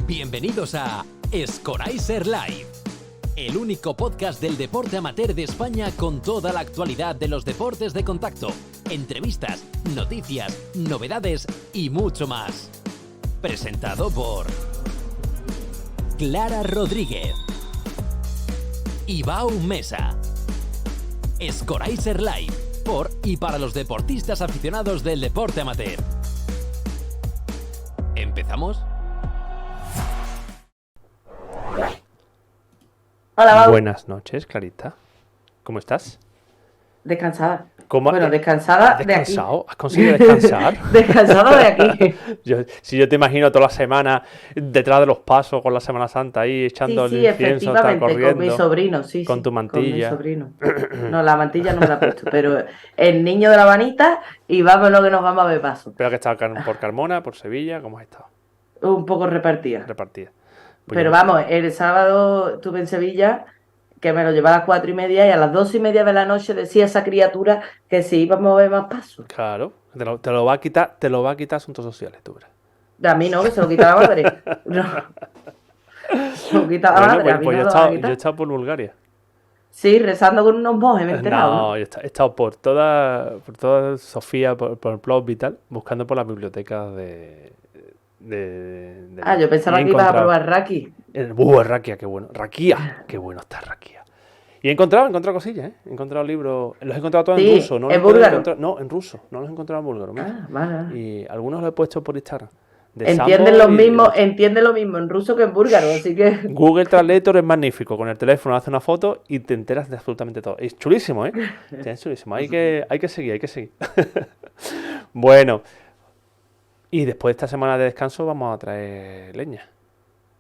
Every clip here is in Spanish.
Bienvenidos a Escorizer Live, el único podcast del deporte amateur de España con toda la actualidad de los deportes de contacto, entrevistas, noticias, novedades y mucho más. Presentado por Clara Rodríguez, Ibao Mesa. Escorizer Live, por y para los deportistas aficionados del deporte amateur. ¿Empezamos? Hola, Bau. Buenas noches, Clarita. ¿Cómo estás? Descansada. ¿Cómo? Bueno, descansada ¿Has de aquí. descansado? ¿Has conseguido descansar? Descansada de aquí. Si yo te imagino toda la semana detrás de los pasos con la Semana Santa ahí echando el Sí, incienso, está efectivamente, corriendo. con mi sobrino, sí. Con tu mantilla. Con mi sobrino. No, la mantilla no me la he puesto, pero el niño de la vanita y vámonos que nos vamos a ver paso. ¿Pero que estás por Carmona, por Sevilla? ¿Cómo has estado? Un poco repartida. Repartida. Pues Pero vamos, el sábado estuve en Sevilla, que me lo llevaba a las 4:30 y a las 2:30 de la noche decía esa criatura que si íbamos a ver más pasos. Claro, te lo va a quitar Asuntos Sociales, tú verás. A mí no, que se lo quita la madre. No. Se lo quita la madre, a mí Pues no yo lo va a he quitar. estado por Bulgaria. Sí, rezando con unos monjes, me he enterado, ¿no? No, yo he estado por toda Sofía, por Plovdiv y tal, buscando por las bibliotecas de Yo pensaba y he que ibas a encontrado- probar Raki. Rakia, qué bueno. Rakia, qué bueno está Rakia. Y he encontrado cosillas, ¿eh? He encontrado libros, los he encontrado todos Sí, en ruso, ¿no? ¿en los he búlgaro? encontrado- No, en ruso, no los he encontrado en búlgaro. Mira. Vale. Y algunos los he puesto por Instagram. De Entienden Sambo lo mismo en ruso que en búlgaro, así que... Google Translator es magnífico. Con el teléfono hace una foto y te enteras de absolutamente todo. Es chulísimo, ¿eh? Es chulísimo. Hay que seguir. Bueno. Y después de esta semana de descanso vamos a traer leña.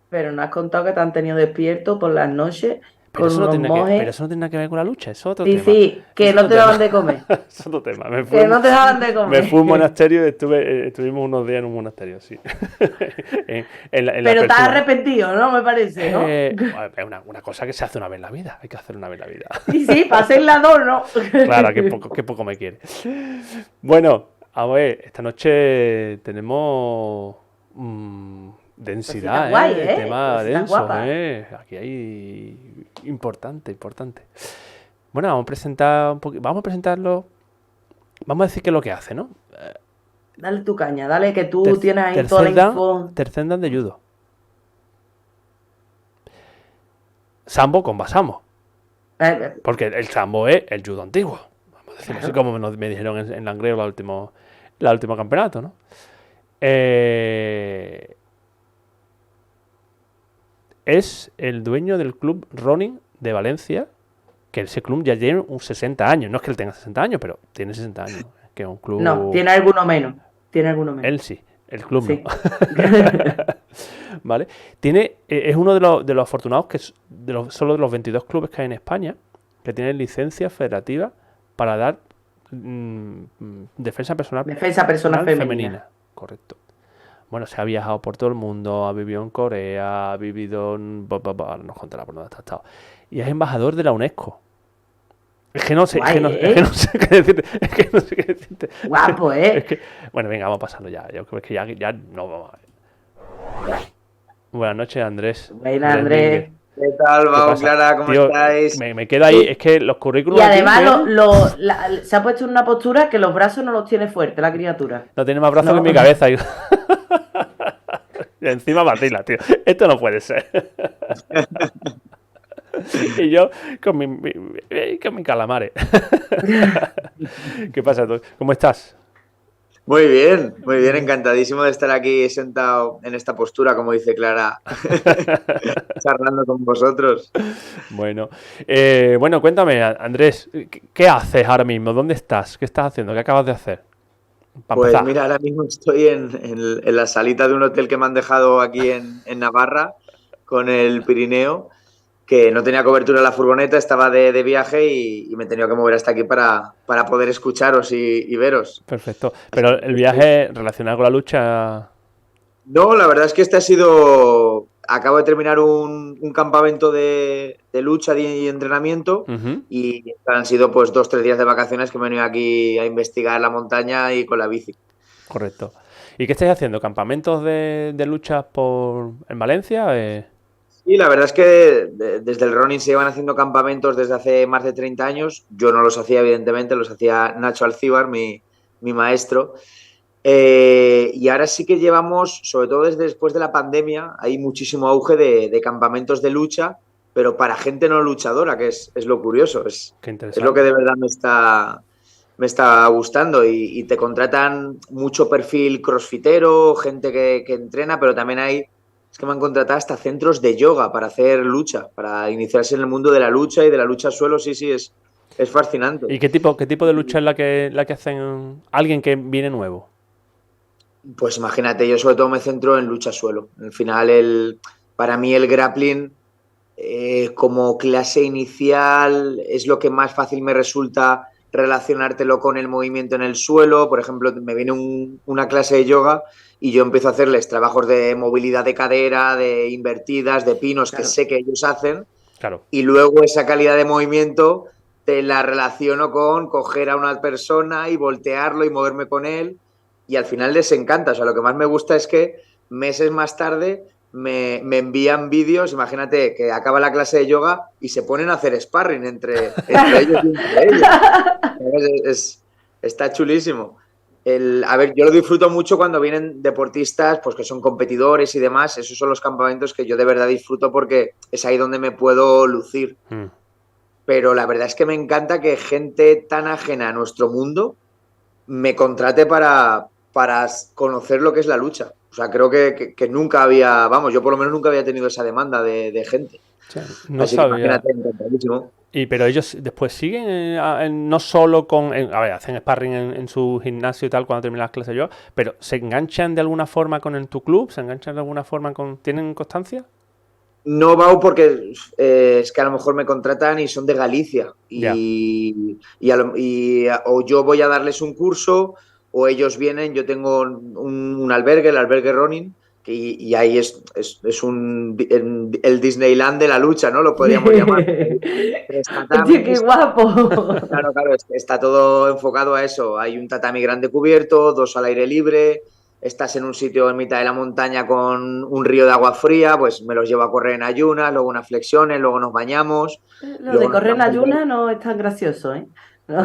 Pero no has contado que te han tenido despierto por las noches Pero con eso, no unos tiene monjes. pero eso no tiene nada que ver con la lucha, eso es otro Sí, tema. sí, que Es no otro te daban tema. de comer. Es otro tema. Que no te daban de Me comer. fui a un monasterio y estuvimos unos días en un monasterio, sí. En la Pero estás apertura. arrepentido, ¿no? Me parece, ¿no? Es una cosa que se hace una vez en la vida. Hay que hacer una vez en la vida. Sí, pasé la dos, ¿no? Claro, qué poco me quiere. Bueno, a ver, esta noche tenemos densidad, Cositas guay, ¿eh? Tema Cositas denso, guapas. Aquí hay importante. Bueno, vamos a presentar un poquito, vamos a presentarlo, vamos a decir qué es lo que hace, ¿no? Dale tu caña, dale que tú tienes ahí toda la Tercer dan, info. tercer dan de judo. Sambo con basamo. Porque el sambo es el judo antiguo. Vamos a decirlo así como me dijeron en Langreo la última campeonato, ¿no? Es el dueño del club Running de Valencia, que ese club ya tiene un 60 años. No es que él tenga 60 años, pero tiene 60 años. Que es un club... No, tiene alguno menos. Él sí, el club Sí. no. ¿Vale? Es uno de los afortunados que solo de los 22 clubes que hay en España que tienen licencia federativa para dar defensa personal femenina. Correcto. Bueno, se ha viajado por todo el mundo, ha vivido en Corea, ha vivido en... Ahora nos contará por dónde ha estado. Y es embajador de la UNESCO. Es que no sé, Guay, es que no sé qué decirte. Guapo, Es que, bueno, venga, vamos a pasarlo ya. Yo creo que ya no vamos a ver. Buenas noches, Andrés. Buenas, Andrés. ¿Qué tal, ¿Qué Bau, pasa? Clara? ¿Cómo Tío, estáis? me quedo ahí. Es que los currículos Y aquí, además se ha puesto en una postura que los brazos no los tiene fuerte la criatura. no tiene más brazos No. que mi cabeza. Y encima vacila, tío. Esto no puede ser. Y yo con mi calamares. ¿Qué pasa tú? ¿Cómo estás? Muy bien, encantadísimo de estar aquí sentado en esta postura, como dice Clara, charlando con vosotros. Bueno, cuéntame, Andrés, ¿qué haces ahora mismo? ¿Dónde estás? ¿Qué estás haciendo? ¿Qué acabas de hacer? Para Pues empezar. mira, ahora mismo estoy en la salita de un hotel que me han dejado aquí en Navarra, con el Pirineo, que no tenía cobertura en la furgoneta, estaba de viaje y me he tenido que mover hasta aquí para poder escucharos y veros. Perfecto. Pero el viaje relacionado con la lucha... No, la verdad es que acabo de terminar un campamento de lucha y entrenamiento y han sido pues 2-3 días de vacaciones que me he venido aquí a investigar la montaña y con la bici. Correcto. ¿Y qué estáis haciendo? ¿Campamentos de luchas en Valencia? Sí, la verdad es que desde el running se llevan haciendo campamentos desde hace más de 30 años. Yo no los hacía, evidentemente, los hacía Nacho Alcíbar, mi maestro. Y ahora sí que llevamos, sobre todo desde después de la pandemia, hay muchísimo auge de campamentos de lucha, pero para gente no luchadora, que es lo curioso. Es lo que de verdad me está gustando. Y te contratan mucho perfil crossfitero, gente que entrena, pero también es que me han contratado hasta centros de yoga para hacer lucha, para iniciarse en el mundo de la lucha y de la lucha al suelo. Sí, es fascinante. ¿Y qué tipo de lucha es la que hacen alguien que viene nuevo? Pues imagínate, yo sobre todo me centro en lucha suelo. Al final, para mí el grappling como clase inicial es lo que más fácil me resulta relacionártelo con el movimiento en el suelo. Por ejemplo, me viene una clase de yoga y yo empiezo a hacerles trabajos de movilidad de cadera, de invertidas, de pinos, claro, que sé que ellos hacen. Claro. Y luego esa calidad de movimiento te la relaciono con coger a una persona y voltearlo y moverme con él. Y al final les encanta. O sea, lo que más me gusta es que meses más tarde me envían vídeos. Imagínate que acaba la clase de yoga y se ponen a hacer sparring entre ellos y entre ellos. Está chulísimo. A ver, yo lo disfruto mucho cuando vienen deportistas pues que son competidores y demás. Esos son los campamentos que yo de verdad disfruto porque es ahí donde me puedo lucir. Pero la verdad es que me encanta que gente tan ajena a nuestro mundo me contrate para conocer lo que es la lucha. O sea, creo que nunca había, vamos, yo por lo menos nunca había tenido esa demanda de gente. Sí, no así sabía. Que imagínate, encantadísimo. Pero ellos después siguen, no solo a ver, hacen sparring en su gimnasio y tal cuando terminan las clases de yoga, pero ¿se enganchan de alguna forma con tu club? ¿Se enganchan de alguna forma tienen constancia? No, Bau, porque es que a lo mejor me contratan y son de Galicia o yo voy a darles un curso o ellos vienen, yo tengo un albergue, el albergue Ronin, y ahí es el Disneyland de la lucha, ¿no? Lo podríamos llamar. Oye, qué guapo. Claro, está todo enfocado a eso. Hay un tatami grande cubierto, 2 al aire libre. Estás en un sitio en mitad de la montaña con un río de agua fría, pues me los llevo a correr en ayunas, luego unas flexiones, luego nos bañamos. Lo de correr en ayunas no es tan gracioso, ¿eh? No.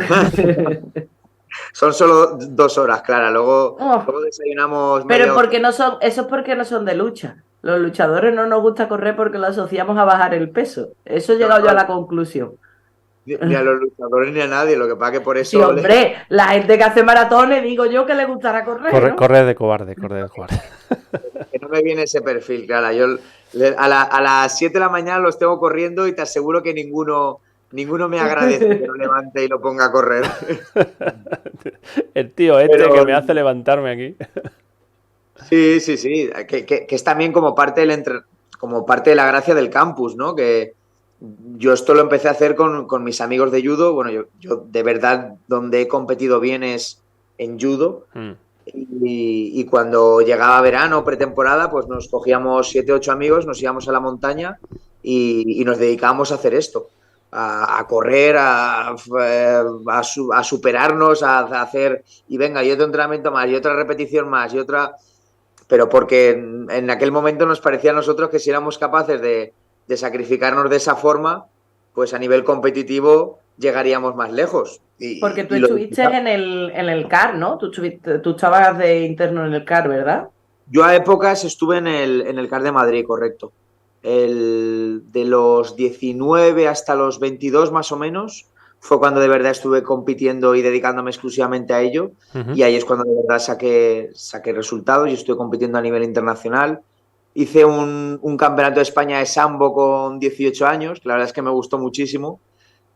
Son solo 2 horas, Clara, luego desayunamos. Pero eso es porque no son de lucha. Los luchadores no nos gusta correr porque lo asociamos a bajar el peso. Eso he llegado yo a la conclusión. Ni a los luchadores ni a nadie, lo que pasa que por eso... Sí, hombre, la gente que hace maratones, digo yo que le gustará correr, ¿no? Correr de cobarde. Que no me viene ese perfil, Clara. Yo a las 7 de la mañana los tengo corriendo y te aseguro que ninguno me agradece que lo levante y lo ponga a correr. El tío que me hace levantarme aquí. Sí. Que es también como parte de la gracia del campus, ¿no? Que yo esto lo empecé a hacer con mis amigos de judo. Bueno, yo de verdad donde he competido bien es en judo. Y cuando llegaba verano, pretemporada, pues nos cogíamos 7, 8 amigos, nos íbamos a la montaña y nos dedicábamos a hacer esto. A correr, a superarnos, a hacer, y venga, y otro entrenamiento más, y otra repetición más, y otra... Pero porque en aquel momento nos parecía a nosotros que si éramos capaces de sacrificarnos de esa forma, pues a nivel competitivo llegaríamos más lejos. Porque tú estuviste en el CAR, ¿no? Tú estabas de interno en el CAR, ¿verdad? Yo a épocas estuve en el CAR de Madrid, correcto. De los 19 hasta los 22 más o menos fue cuando de verdad estuve compitiendo y dedicándome exclusivamente a ello. Y ahí es cuando de verdad saqué resultados y estoy compitiendo a nivel internacional. Hice un campeonato de España de sambo con 18 años, que la verdad es que me gustó muchísimo.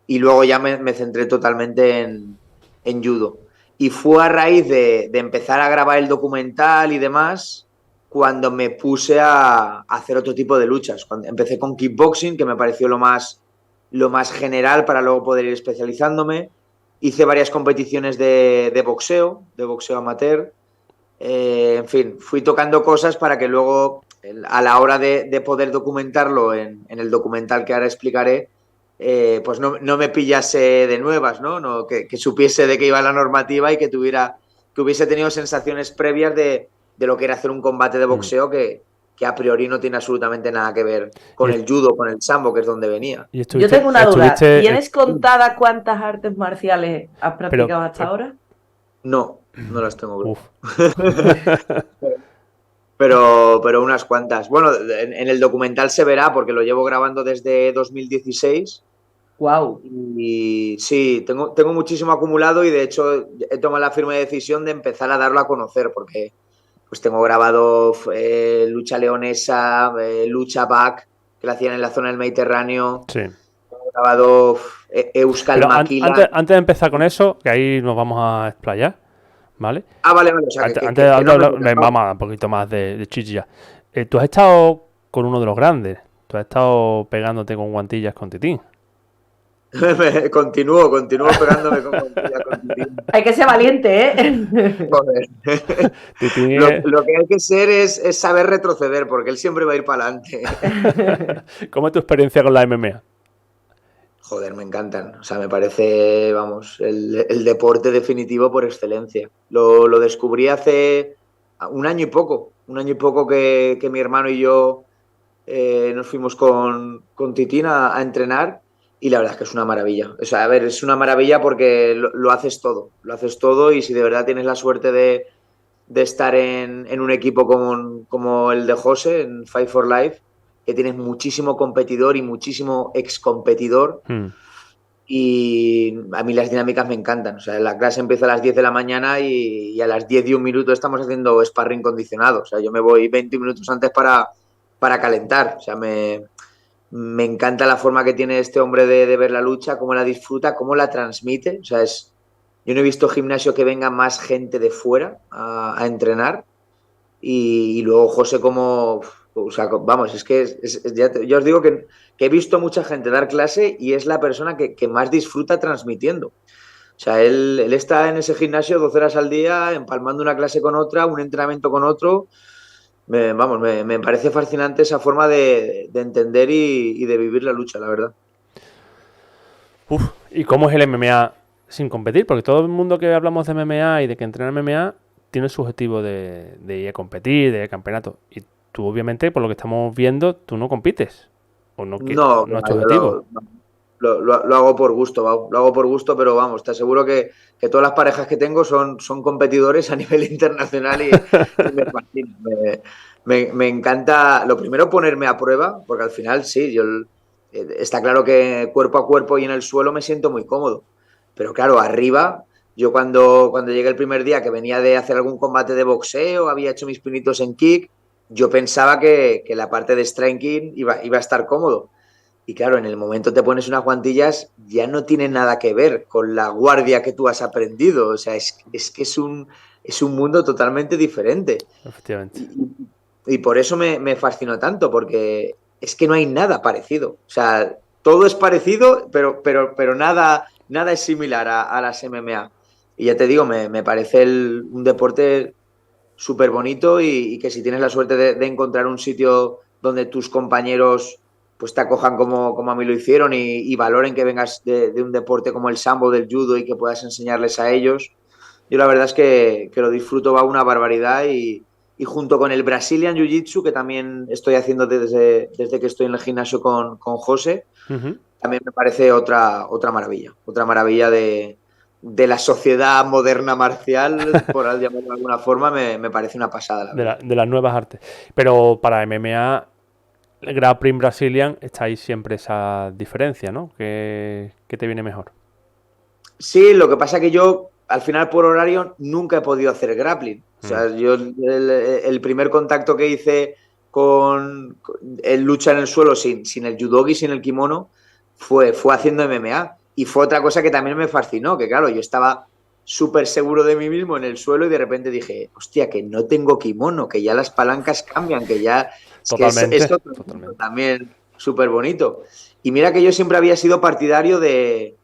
Y luego ya me centré totalmente en judo. Y fue a raíz de empezar a grabar el documental y demás cuando me puse a hacer otro tipo de luchas. Cuando empecé con kickboxing, que me pareció lo más general para luego poder ir especializándome. Hice varias competiciones de boxeo amateur. En fin, fui tocando cosas para que luego, a la hora de poder documentarlo en el documental que ahora explicaré, pues no me pillase de nuevas, ¿no? Que supiese de qué iba la normativa y que hubiese tenido sensaciones previas de de lo que era hacer un combate de boxeo que a priori no tiene absolutamente nada que ver con el judo, con el sambo, que es donde venía. Yo tengo una duda. ¿Tienes contada cuántas artes marciales has practicado hasta ahora? No las tengo. Pero unas cuantas. Bueno, en el documental se verá porque lo llevo grabando desde 2016. Wow. Y sí, tengo muchísimo acumulado y de hecho he tomado la firme decisión de empezar a darlo a conocer porque pues tengo grabado lucha leonesa, lucha back, que la hacían en la zona del Mediterráneo. Sí. Tengo grabado Euskal Maquila. Antes de empezar con eso, que ahí nos vamos a explayar, ¿vale? Vale. O sea, vamos a un poquito más de chicha. Tú has estado con uno de los grandes. Tú has estado pegándote con guantillas con Titín. Continúo pegándome con guantillas con Titín. Hay que ser valiente, ¿eh? Joder. Titín lo que hay que ser es saber retroceder, porque él siempre va a ir para adelante. ¿Cómo es tu experiencia con la MMA? Joder, me encantan. O sea, me parece, vamos, el deporte definitivo por excelencia. Lo descubrí hace un año y poco que mi hermano y yo nos fuimos con Titín a entrenar y la verdad es que es una maravilla. O sea, a ver, es una maravilla porque lo haces todo y si de verdad tienes la suerte de estar en un equipo como el de José, en Fight for Life, que tienes muchísimo competidor y muchísimo ex competidor. Y a mí las dinámicas me encantan. O sea, la clase empieza a las 10 de la mañana y a las 10 y un minuto estamos haciendo sparring condicionado. O sea, yo me voy 20 minutos antes para calentar. O sea, me encanta la forma que tiene este hombre de ver la lucha, cómo la disfruta, cómo la transmite. O sea, yo no he visto gimnasio que venga más gente de fuera a entrenar. Y luego José como... O sea, vamos, es que yo os digo que he visto mucha gente dar clase y es la persona que más disfruta transmitiendo. O sea, él está en ese gimnasio 12 horas al día, empalmando una clase con otra, un entrenamiento con otro. Me parece fascinante esa forma de entender y de vivir la lucha, la verdad. ¿Y cómo es el MMA sin competir? Porque todo el mundo que hablamos de MMA y de que entrena MMA tiene su objetivo de ir a competir, de campeonato. Y tú, obviamente, por lo que estamos viendo, tú no compites. ¿O no es tu objetivo? Lo hago por gusto, lo hago por gusto, pero vamos, te aseguro que todas las parejas que tengo son competidores a nivel internacional y me fascina. Me encanta, lo primero, ponerme a prueba, porque al final sí, está claro que cuerpo a cuerpo y en el suelo me siento muy cómodo. Pero claro, arriba, yo cuando llegué el primer día que venía de hacer algún combate de boxeo, había hecho mis pinitos en kick, yo pensaba que la parte de striking iba a estar cómodo. Y claro, en el momento te pones unas guantillas, ya no tiene nada que ver con la guardia que tú has aprendido. O sea, es que es un mundo totalmente diferente. Efectivamente. Y por eso me fascinó tanto, porque es que no hay nada parecido. O sea, todo es parecido, pero nada es similar a las MMA. Y ya te digo, me parece un deporte súper bonito y que si tienes la suerte de encontrar un sitio donde tus compañeros pues te acojan como a mí lo hicieron y valoren que vengas de un deporte como el sambo, del judo y que puedas enseñarles a ellos, yo la verdad es que lo disfruto va una barbaridad y junto con el Brazilian Jiu-Jitsu, que también estoy haciendo desde que estoy en el gimnasio con José, también me parece otra maravilla de la sociedad moderna marcial, por llamarlo de alguna forma, me parece una pasada. De las nuevas artes. Pero para MMA, el Grappling Brazilian, está ahí siempre esa diferencia, ¿no? ¿Qué te viene mejor? Sí, lo que pasa es que yo, al final, por horario, nunca he podido hacer grappling. O sea, yo el primer contacto que hice con el lucha en el suelo sin el judogi, sin el kimono, fue haciendo MMA. Y fue otra cosa que también me fascinó, que claro, yo estaba súper seguro de mí mismo en el suelo y de repente dije, hostia, que no tengo kimono, que ya las palancas cambian, que ya... Totalmente. También súper bonito. Y mira que yo siempre había sido partidario de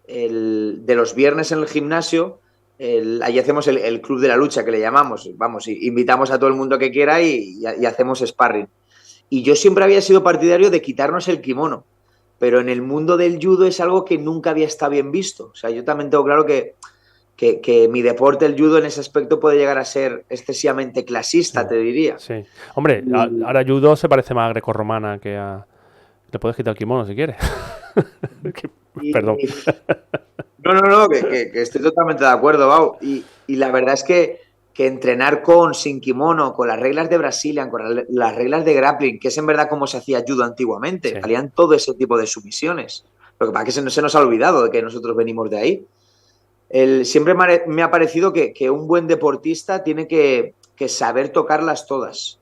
los viernes en el gimnasio, allí hacemos el club de la lucha, que le llamamos, vamos, invitamos a todo el mundo que quiera y hacemos sparring. Y yo siempre había sido partidario de quitarnos el kimono, pero en el mundo del judo es algo que nunca había estado bien visto. O sea, yo también tengo claro que que mi deporte, el judo, en ese aspecto puede llegar a ser excesivamente clasista, Sí. te diría. Sí. Hombre, ahora judo se parece más a grecorromana que a... Te puedes quitar el kimono si quieres. Perdón. No, que estoy totalmente de acuerdo, Bau. Y la verdad es que entrenar sin kimono, con las reglas de Brazilian, con las reglas de grappling, que es en verdad como se hacía judo antiguamente, Sí. salían todo ese tipo de sumisiones. Lo que pasa es que se nos ha olvidado de que nosotros venimos de ahí. Siempre me ha parecido que un buen deportista tiene que saber tocarlas todas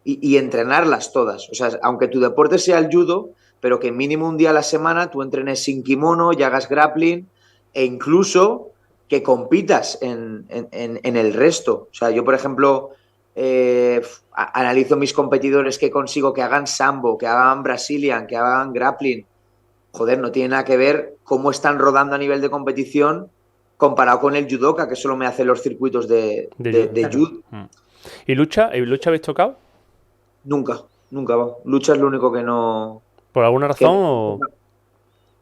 y entrenarlas todas. O sea, aunque tu deporte sea el judo, pero que mínimo un día a la semana tú entrenes sin kimono y hagas grappling, e incluso que compitas en el resto. O sea, yo, por ejemplo, analizo mis competidores que consigo que hagan sambo, que hagan Brazilian, que hagan grappling. Joder, no tiene nada que ver cómo están rodando a nivel de competición comparado con el judoka, que solo me hace los circuitos de judo. ¿Y lucha? ¿Habéis tocado? Nunca. Lucha es lo único que no... ¿Por alguna razón o...?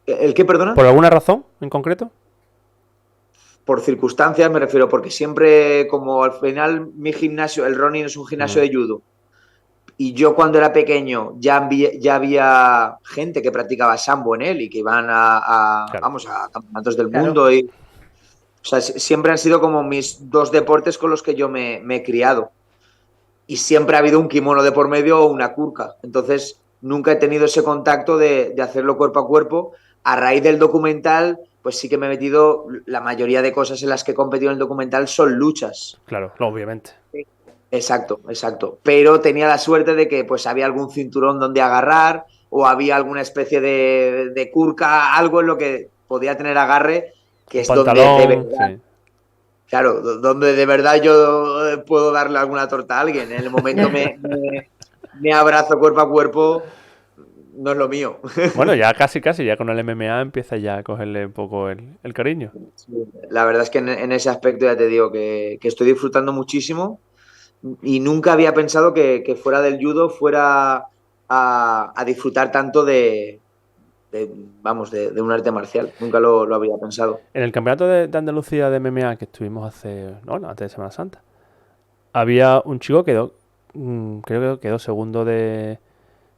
¿El qué, perdona? ¿Por alguna razón en concreto? Por circunstancias, me refiero, porque siempre, como al final mi gimnasio, el Ronin es un gimnasio de judo, y yo cuando era pequeño ya había gente que practicaba sambo en él y que iban a campeonatos del mundo. Y, o sea, siempre han sido como mis dos deportes con los que yo me he criado. Y siempre ha habido un kimono de por medio o una kurka. Entonces, nunca he tenido ese contacto de hacerlo cuerpo a cuerpo. A raíz del documental, pues sí que me he metido, la mayoría de cosas en las que he competido en el documental son luchas. Claro, obviamente. Exacto. Pero tenía la suerte de que pues había algún cinturón donde agarrar o había alguna especie de kurka, algo en lo que podía tener agarre, que es pantalón, donde de verdad... Sí. Claro, donde de verdad yo puedo darle alguna torta a alguien. En el momento me abrazo cuerpo a cuerpo, no es lo mío. Bueno, ya casi, ya con el MMA empieza ya a cogerle un poco el cariño. Sí, la verdad es que en ese aspecto ya te digo que estoy disfrutando muchísimo y nunca había pensado que fuera del judo fuera a disfrutar tanto de un arte marcial. Nunca lo había pensado. En el campeonato de Andalucía de MMA que estuvimos antes de Semana Santa, había un chico que creo que quedó segundo de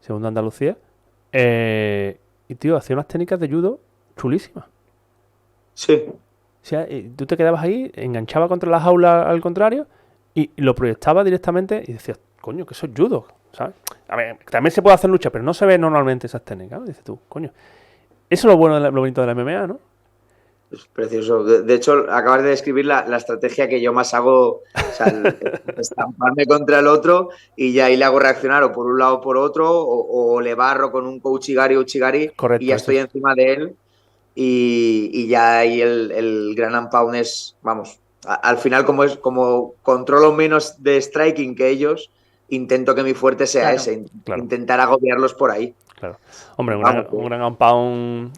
Andalucía, y tío, hacía unas técnicas de judo chulísimas. Sí. O sea, tú te quedabas ahí, enganchaba contra la jaula al contrario y lo proyectaba directamente y decías, coño, que eso es judo, ¿sabes? A ver, también se puede hacer lucha, pero no se ve normalmente esas técnicas, ¿no? Dices tú, coño. Eso es lo bueno, lo bonito de la MMA, ¿no? Es precioso. De hecho, acabas de describir la estrategia que yo más hago, o sea, estamparme contra el otro y ya ahí le hago reaccionar o por un lado o por otro, o le barro con un Uchigari, correcto, y ya estoy encima de él y ya ahí el Gran Pound es, vamos, al final como controlo menos de striking que ellos, intento que mi fuerte sea ese, intentar agobiarlos por ahí. Claro. Hombre, un Gran Pound...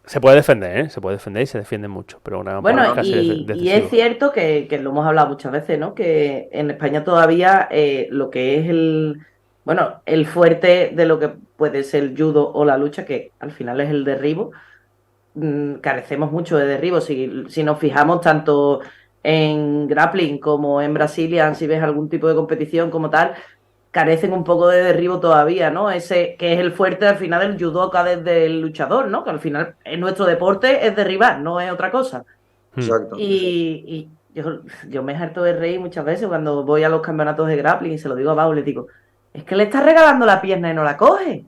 Se puede defender, ¿eh? Se puede defender y se defiende mucho, pero bueno, y es cierto que lo hemos hablado muchas veces, ¿no? Que en España todavía lo que es el fuerte de lo que puede ser el judo o la lucha, que al final es el derribo, carecemos mucho de derribo. Si nos fijamos tanto en grappling como en Brazilian, si ves algún tipo de competición como tal, carecen un poco de derribo todavía, ¿no? Ese que es el fuerte al final del judoka desde el luchador, ¿no? Que al final en nuestro deporte es derribar, no es otra cosa. Exacto. Y yo me harto de reír muchas veces cuando voy a los campeonatos de grappling y se lo digo a Pau, le digo, es que le estás regalando la pierna y no la coge.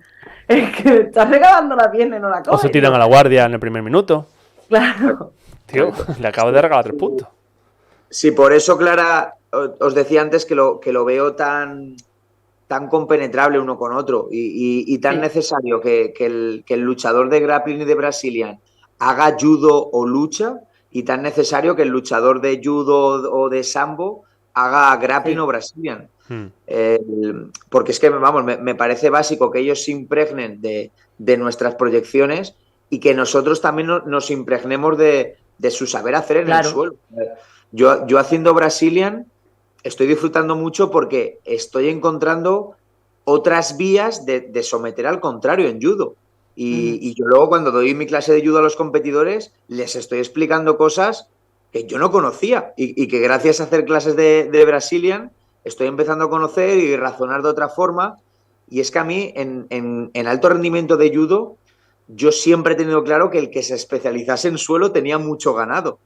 Es que le estás regalando la pierna y no la coge. O se tiran a la guardia en el primer minuto. Claro. Tío, le acabo de regalar 3 puntos. Sí, por eso, Clara, os decía antes que lo veo tan compenetrable uno con otro y tan necesario que el luchador de grappling y de Brazilian haga judo o lucha, y tan necesario que el luchador de judo o de sambo haga grappling o Brazilian. Porque es que, vamos, me parece básico que ellos se impregnen de nuestras proyecciones y que nosotros también nos impregnemos de su saber hacer en el suelo. Yo haciendo Brazilian estoy disfrutando mucho porque estoy encontrando otras vías de someter al contrario en judo. Y yo luego, cuando doy mi clase de judo a los competidores, les estoy explicando cosas que yo no conocía y que gracias a hacer clases de Brazilian estoy empezando a conocer y razonar de otra forma. Y es que a mí en alto rendimiento de judo yo siempre he tenido claro que el que se especializase en suelo tenía mucho ganado.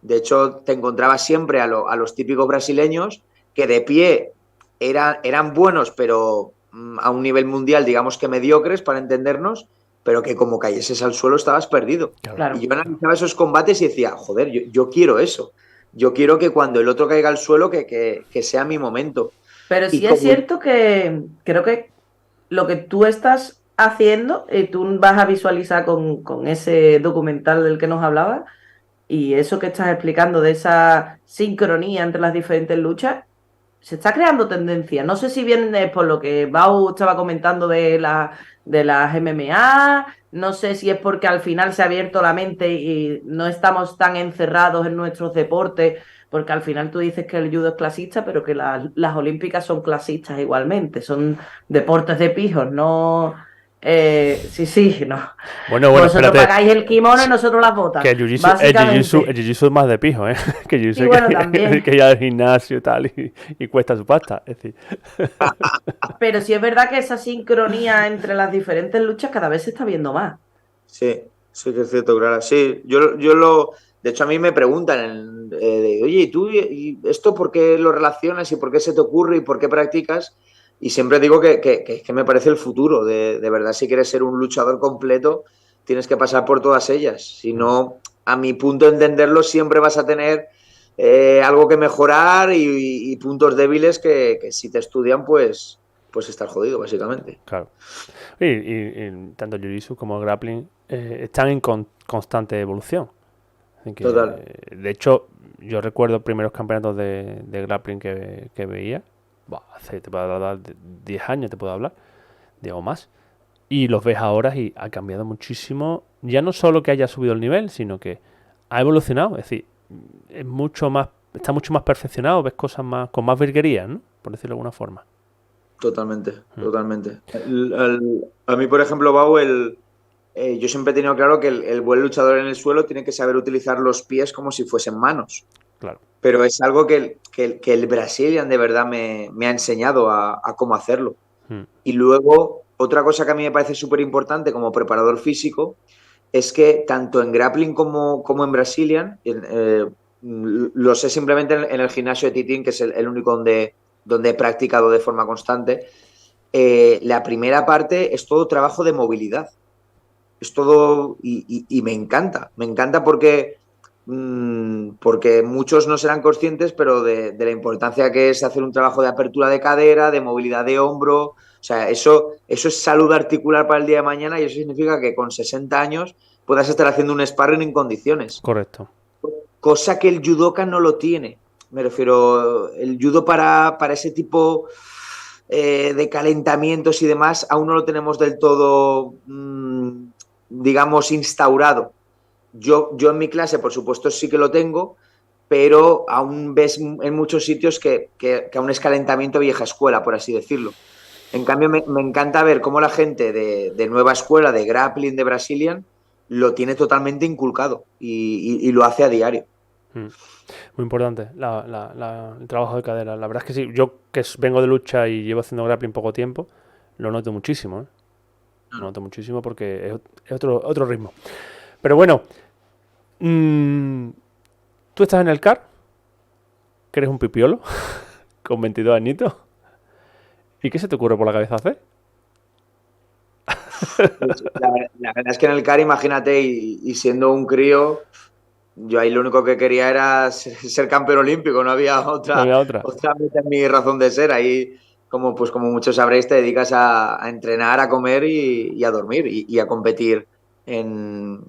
De hecho, te encontrabas siempre a los típicos brasileños que de pie eran buenos, pero a un nivel mundial, digamos que mediocres para entendernos, pero que como cayeses al suelo estabas perdido. Claro. Y yo analizaba esos combates y decía, joder, yo quiero eso. Yo quiero que cuando el otro caiga al suelo, que sea mi momento. Pero sí es cierto que creo que lo que tú estás haciendo, tú vas a visualizar con ese documental del que nos hablabas, y eso que estás explicando de esa sincronía entre las diferentes luchas, se está creando tendencia. No sé si viene por lo que Bau estaba comentando de las MMA, no sé si es porque al final se ha abierto la mente y no estamos tan encerrados en nuestros deportes, porque al final tú dices que el judo es clasista, pero que las olímpicas son clasistas igualmente, son deportes de pijos, no... sí, no. Bueno, Vosotros espérate. pagáis el kimono y nosotros las botas. Que el jiu-jitsu es más de pijo, ¿eh? Que el jiu-jitsu bueno, también. que ir al gimnasio y tal y cuesta su pasta. Es decir. Pero sí es verdad que esa sincronía entre las diferentes luchas cada vez se está viendo más. Sí que es cierto, claro. Sí, de hecho, a mí me preguntan, oye, ¿y tú y esto por qué lo relacionas y por qué se te ocurre y por qué practicas? Y siempre digo que me parece el futuro. De verdad, si quieres ser un luchador completo, tienes que pasar por todas ellas. Si no, a mi punto de entenderlo, siempre vas a tener algo que mejorar y puntos débiles que si te estudian, pues estás jodido, básicamente. Claro. Y tanto el jiu-jitsu como el grappling están en constante evolución. Total. De hecho, yo recuerdo primeros campeonatos de grappling que veía. Hace, te puedo hablar de 10 años, te puedo hablar, o más. Y los ves ahora y ha cambiado muchísimo. Ya no solo que haya subido el nivel, sino que ha evolucionado. Es decir, está mucho más perfeccionado, ves cosas con más virguería, ¿no? Por decirlo de alguna forma. Totalmente. A mí, por ejemplo, Bau, yo siempre he tenido claro que el buen luchador en el suelo tiene que saber utilizar los pies como si fuesen manos. Claro. Pero es algo que el Brazilian de verdad me ha enseñado a cómo hacerlo. Y luego, otra cosa que a mí me parece súper importante como preparador físico es que tanto en grappling como en Brazilian, lo sé simplemente en el gimnasio de Titín, que es el único donde he practicado de forma constante, la primera parte es todo trabajo de movilidad. Es todo, y me encanta porque muchos no serán conscientes, pero de la importancia que es hacer un trabajo de apertura de cadera, de movilidad de hombro. O sea, eso es salud articular para el día de mañana, y eso significa que con 60 años puedas estar haciendo un sparring en condiciones. Correcto. Cosa que el judoka no lo tiene. Me refiero, el judo para ese tipo de calentamientos y demás aún no lo tenemos del todo, digamos, instaurado. Yo en mi clase, por supuesto, sí que lo tengo, pero aún ves en muchos sitios que aún es calentamiento vieja escuela, por así decirlo. En cambio, me encanta ver cómo la gente de nueva escuela, de grappling, de Brazilian, lo tiene totalmente inculcado y lo hace a diario. Muy importante el trabajo de cadera. La verdad es que sí, yo que vengo de lucha y llevo haciendo grappling poco tiempo, lo noto muchísimo, ¿eh? Lo noto muchísimo porque es otro ritmo. Pero bueno, tú estás en el CAR, que eres un pipiolo, con 22 añitos. ¿Y qué se te ocurre por la cabeza hacer? La verdad es que en el CAR, imagínate, y siendo un crío, yo ahí lo único que quería era ser campeón olímpico, no había otra meta en mi razón de ser. Ahí, como muchos sabréis, te dedicas a entrenar, a comer y a dormir y a competir en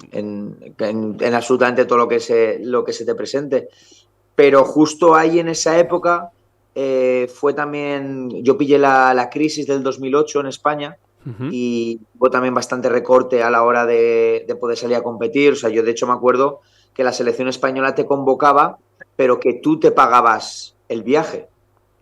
absolutamente todo lo que se te presente. Pero justo ahí en esa época fue también, yo pillé la crisis del 2008 en España. Uh-huh. Y hubo también bastante recorte a la hora de poder salir a competir. O sea, yo de hecho me acuerdo que la selección española te convocaba, pero que tú te pagabas el viaje.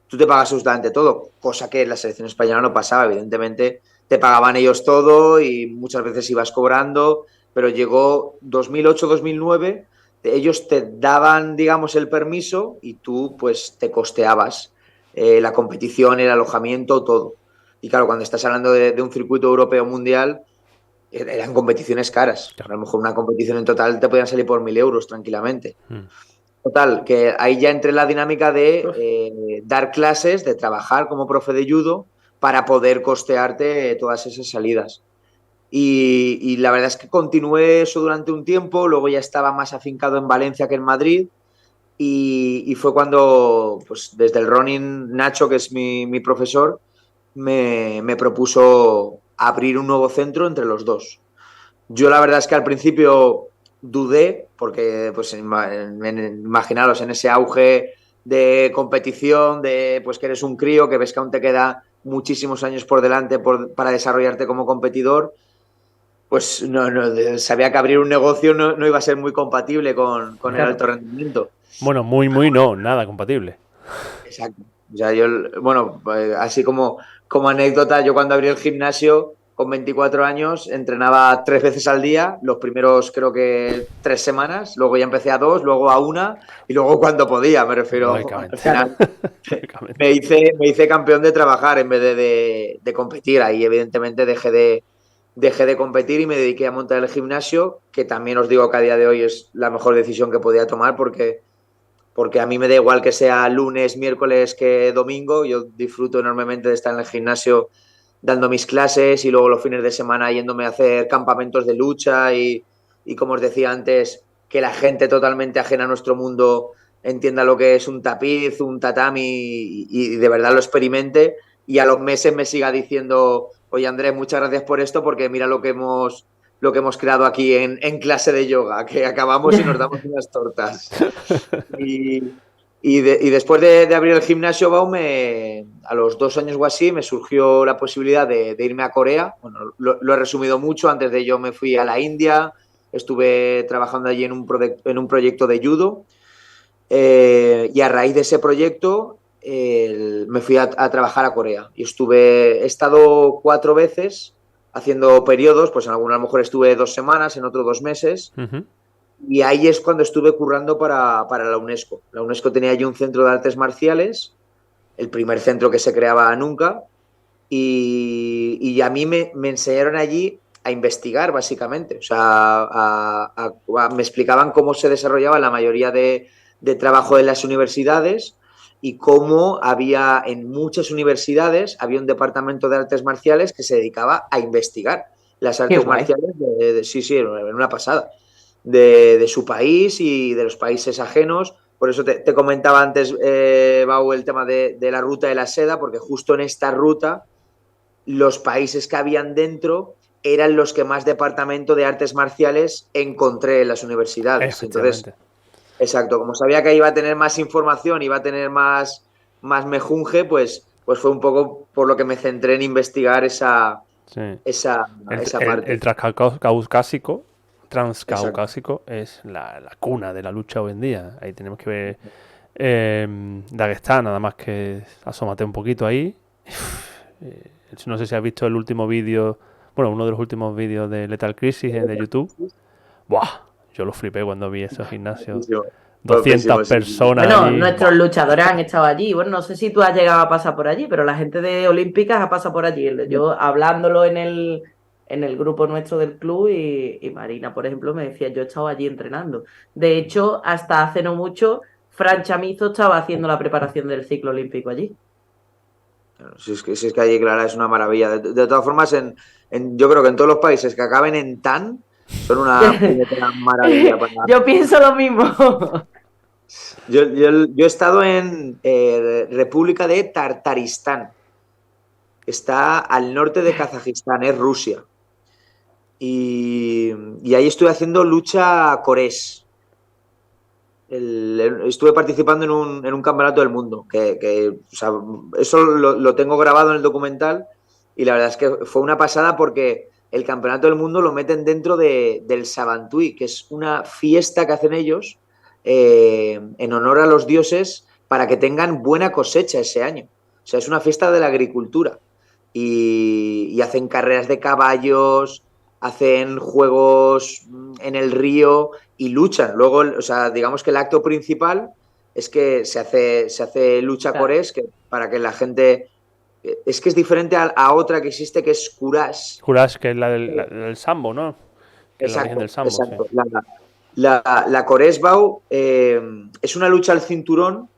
Tú te pagas absolutamente todo, cosa que en la selección española no pasaba. Evidentemente te pagaban ellos todo y muchas veces ibas cobrando, pero llegó 2008-2009 ellos te daban, digamos, el permiso y tú pues te costeabas la competición, el alojamiento, todo. Y claro, cuando estás hablando de un circuito europeo mundial, eran competiciones caras. Claro. A lo mejor una competición en total te podían salir por 1.000 euros tranquilamente. Total, que ahí ya entré en la dinámica de dar clases, de trabajar como profe de judo para poder costearte todas esas salidas. Y la verdad es que continué eso durante un tiempo, luego ya estaba más afincado en Valencia que en Madrid y fue cuando, pues desde el running, Nacho, que es mi profesor, me propuso abrir un nuevo centro entre los dos. Yo la verdad es que al principio dudé, porque pues imaginaros en ese auge de competición, de pues que eres un crío, que ves que aún te queda muchísimos años por delante para desarrollarte como competidor, pues no, sabía que abrir un negocio no iba a ser muy compatible con el alto rendimiento. Bueno, muy no, nada compatible. Exacto. O sea, bueno, así como anécdota, yo cuando abrí el gimnasio con 24 años entrenaba 3 veces al día, los primeros creo que 3 semanas, luego ya empecé a 2, luego a 1 y luego cuando podía, me refiero. Al final me hice campeón de trabajar en vez de competir. Ahí evidentemente dejé de competir y me dediqué a montar el gimnasio, que también os digo que a día de hoy es la mejor decisión que podía tomar porque a mí me da igual que sea lunes, miércoles que domingo. Yo disfruto enormemente de estar en el gimnasio dando mis clases y luego los fines de semana yéndome a hacer campamentos de lucha y como os decía antes, que la gente totalmente ajena a nuestro mundo entienda lo que es un tapiz, un tatami y de verdad lo experimente y a los meses me siga diciendo, oye Andrés, muchas gracias por esto porque mira lo que hemos creado aquí en clase de yoga, que acabamos y nos damos unas tortas. Y después de abrir el gimnasio Baum, a los 2 años o así, me surgió la posibilidad de irme a Corea. Bueno, lo he resumido mucho. Antes de ello me fui a la India, estuve trabajando allí en un proyecto de judo. Y a raíz de ese proyecto me fui a trabajar a Corea. Y he estado 4 veces haciendo periodos, pues en alguno a lo mejor estuve 2 semanas, en otro 2 meses. Y ahí es cuando estuve currando para la UNESCO. La UNESCO tenía allí un centro de artes marciales, el primer centro que se creaba nunca, y a mí me enseñaron allí a investigar, básicamente. O sea, me explicaban cómo se desarrollaba la mayoría de trabajo en las universidades y cómo había en muchas universidades había un departamento de artes marciales que se dedicaba a investigar las artes marciales. Sí, era una pasada. De su país y de los países ajenos. Por eso te comentaba antes, Bau, el tema de la ruta de la seda, porque justo en esta ruta los países que habían dentro eran los que más departamento de artes marciales encontré en las universidades. Entonces, exacto, como sabía que iba a tener más información, iba a tener más mejunje, pues fue un poco por lo que me centré en investigar esa parte. El transcaucásico es la cuna de la lucha hoy en día. Ahí tenemos que ver Daguestán, nada más que asómate un poquito ahí. No sé si has visto el último vídeo, uno de los últimos vídeos de Lethal Crisis de YouTube. ¡Buah! Yo lo flipé cuando vi esos gimnasios. 200 personas. Bueno, nuestros luchadores han estado allí. Bueno, no sé si tú has llegado a pasar por allí, pero la gente de Olímpicas ha pasado por allí. Yo hablándolo en el grupo nuestro del club y Marina, por ejemplo, me decía, yo he estado allí entrenando. De hecho, hasta hace no mucho, Fran Chamizo estaba haciendo la preparación del ciclo olímpico allí. Si es que allí, Clara, es una maravilla. De todas formas, yo creo que en todos los países que acaben en tan, son una maravilla. Yo pienso lo mismo. Yo he estado en República de Tartaristán. Está al norte de Kazajistán, es Rusia. Y ahí estuve haciendo lucha corés. Estuve participando en un campeonato del mundo. O sea, eso lo tengo grabado en el documental y la verdad es que fue una pasada porque el campeonato del mundo lo meten dentro del Sabantui, que es una fiesta que hacen ellos en honor a los dioses para que tengan buena cosecha ese año. O sea, es una fiesta de la agricultura. Y hacen carreras de caballos, hacen juegos en el río y luchan. Luego, o sea, digamos que el acto principal es que se hace lucha corés, que para que la gente... Es que es diferente a otra que existe, que es Courage. Courage, que es la del sambo, ¿no? Que es la origen del sambo, exacto. sí. La Koresbau es una lucha al cinturón,